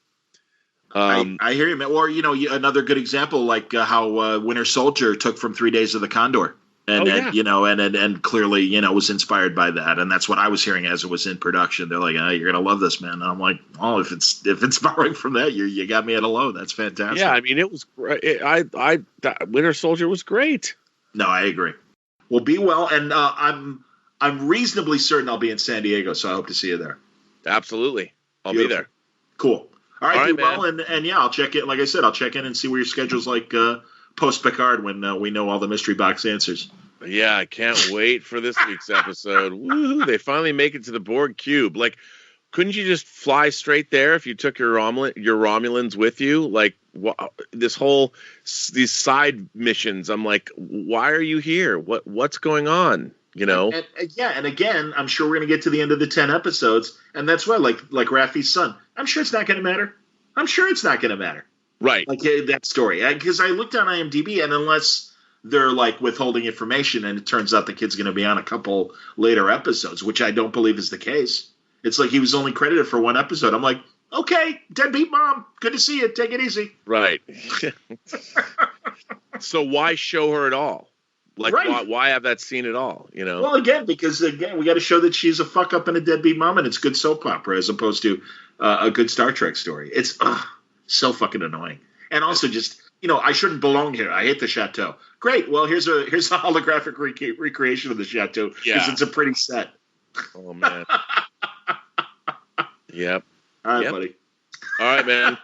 I hear you, man. Or, another good example, like how Winter Soldier took from 3 Days of the Condor. And and clearly, was inspired by that, and that's what I was hearing as it was in production. They're like, "You're gonna love this, man." And I'm like, "Oh, if it's borrowing from that, you got me at a low. That's fantastic." Yeah, I mean, it was great. Winter Soldier was great. No, I agree. Well, be well, and I'm reasonably certain I'll be in San Diego, so I hope to see you there. Absolutely, I'll be there. Cool. All right, be man. well, and I'll check in. Like I said, I'll check in and see where your schedule's like. Post Picard when we know all the mystery box answers. Yeah, I can't wait for this week's episode. Woo! They finally make it to the Borg cube. Like, couldn't you just fly straight there if you took your Romulans with you? Like, these side missions. I'm like, why are you here? What's going on? And again, I'm sure we're going to get to the end of the 10 episodes, and that's why, like Raffi's son, I'm sure it's not going to matter. Right. Like that story. Because I looked on IMDb, and unless they're like withholding information and it turns out the kid's going to be on a couple later episodes, which I don't believe is the case. It's like he was only credited for 1 episode. I'm like, okay, deadbeat mom. Good to see you. Take it easy. Right. So why show her at all? Like, why have that scene at all? Well, because we got to show that she's a fuck up and a deadbeat mom, and it's good soap opera as opposed to a good Star Trek story. It's so fucking annoying. And also just, I shouldn't belong here. I hate the chateau. Great. Well, here's a holographic recreation of the chateau because it's a pretty set. Oh, man. Yep. All right, buddy. All right, man.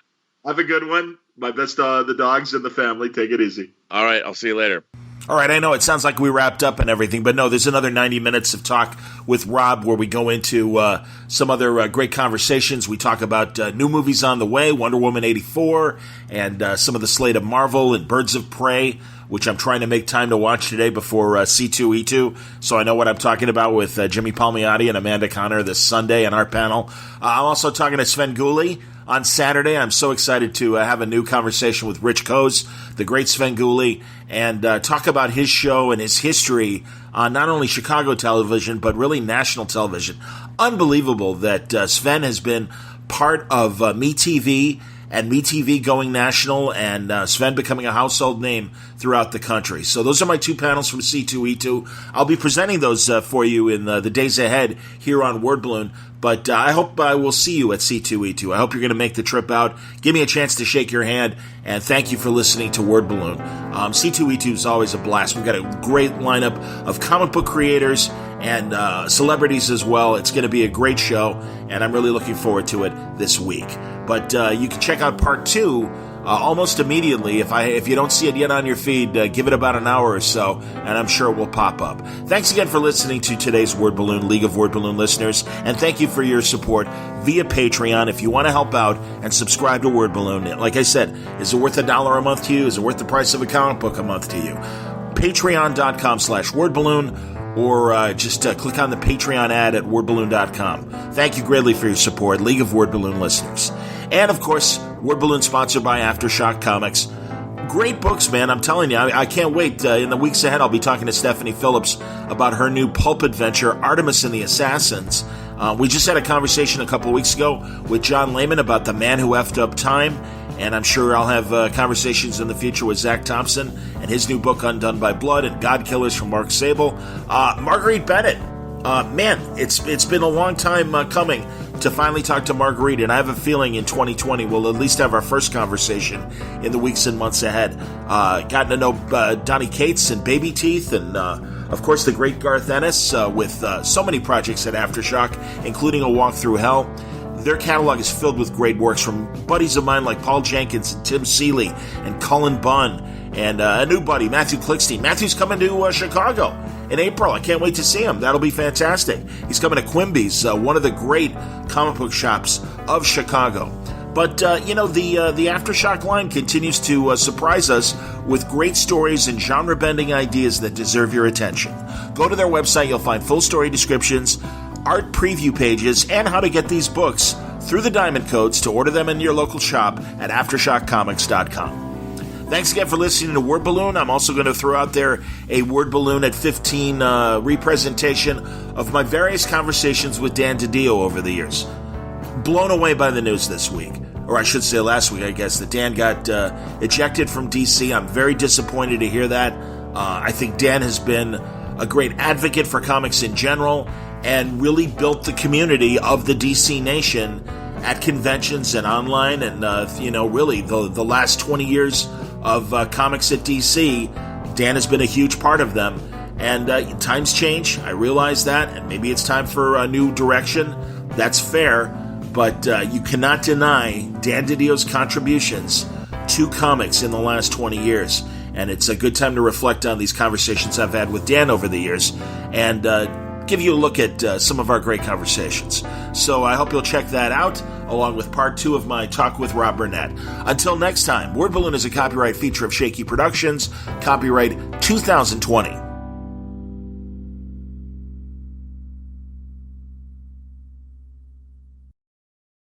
Have a good one. My best to the dogs and the family. Take it easy. All right. I'll see you later. All right, I know it sounds like we wrapped up and everything, but no, there's another 90 minutes of talk with Rob where we go into some other great conversations. We talk about new movies on the way, Wonder Woman 84, and some of the slate of Marvel and Birds of Prey, which I'm trying to make time to watch today before C2E2, so I know what I'm talking about with Jimmy Palmiotti and Amanda Connor this Sunday on our panel. I'm also talking to Sven Gulli on Saturday. I'm so excited to have a new conversation with Rich Coase, the great Sven Gulli, and talk about his show and his history on not only Chicago television, but really national television. Unbelievable that Sven has been part of MeTV and MeTV going national, and Sven becoming a household name throughout the country. So those are my 2 panels from C2E2. I'll be presenting those for you in the days ahead here on Word Balloon, but I hope I will see you at C2E2. I hope you're going to make the trip out. Give me a chance to shake your hand, and thank you for listening to Word Balloon. C2E2 is always a blast. We've got a great lineup of comic book creators and celebrities as well. It's going to be a great show, and I'm really looking forward to it this week. But you can check out part 2 almost immediately. If you don't see it yet on your feed, give it about an hour or so, and I'm sure it will pop up. Thanks again for listening to today's Word Balloon, League of Word Balloon listeners, and thank you for your support via Patreon. If you want to help out and subscribe to Word Balloon, like I said, is it worth $1 a month to you? Is it worth the price of a comic book a month to you? Patreon.com/wordballoon, or just click on the Patreon ad at wordballoon.com. Thank you greatly for your support, League of Word Balloon listeners. And, of course, Word Balloon sponsored by Aftershock Comics. Great books, man. I'm telling you, I can't wait. In the weeks ahead, I'll be talking to Stephanie Phillips about her new pulp adventure, Artemis and the Assassins. We just had a conversation a couple of weeks ago with John Lehman about The Man Who Effed Up Time, and I'm sure I'll have conversations in the future with Zach Thompson and his new book, Undone by Blood, and God Killers from Mark Sable. Marguerite Bennett. Man, it's been a long time coming to finally talk to Marguerite, and I have a feeling in 2020 we'll at least have our first conversation in the weeks and months ahead. Gotten to know Donnie Cates and Baby Teeth, and of course the great Garth Ennis with so many projects at Aftershock, including A Walk Through Hell. Their catalog is filled with great works from buddies of mine like Paul Jenkins and Tim Seeley and Cullen Bunn, and a new buddy, Matthew Klickstein. Matthew's coming to Chicago in April. I can't wait to see him. That'll be fantastic. He's coming to Quimby's, one of the great comic book shops of Chicago. But, the Aftershock line continues to surprise us with great stories and genre-bending ideas that deserve your attention. Go to their website. You'll find full story descriptions, art preview pages, and how to get these books through the diamond codes to order them in your local shop at AftershockComics.com. Thanks again for listening to Word Balloon. I'm also going to throw out there a Word Balloon at 15 representation of my various conversations with Dan DiDio over the years. Blown away by the news this week, or I should say last week, I guess, that Dan got ejected from DC. I'm very disappointed to hear that. I think Dan has been a great advocate for comics in general and really built the community of the DC Nation at conventions and online, and really the last 20 years of comics at DC, Dan has been a huge part of them. And times change, I realize that, and maybe it's time for a new direction. That's fair, but you cannot deny Dan DiDio's contributions to comics in the last 20 years. And it's a good time to reflect on these conversations I've had with Dan over the years, and give you a look at some of our great conversations. So I hope you'll check that out, along with part 2 of my talk with Rob Burnett. Until next time, Word Balloon is a copyright feature of Shaky Productions, copyright 2020.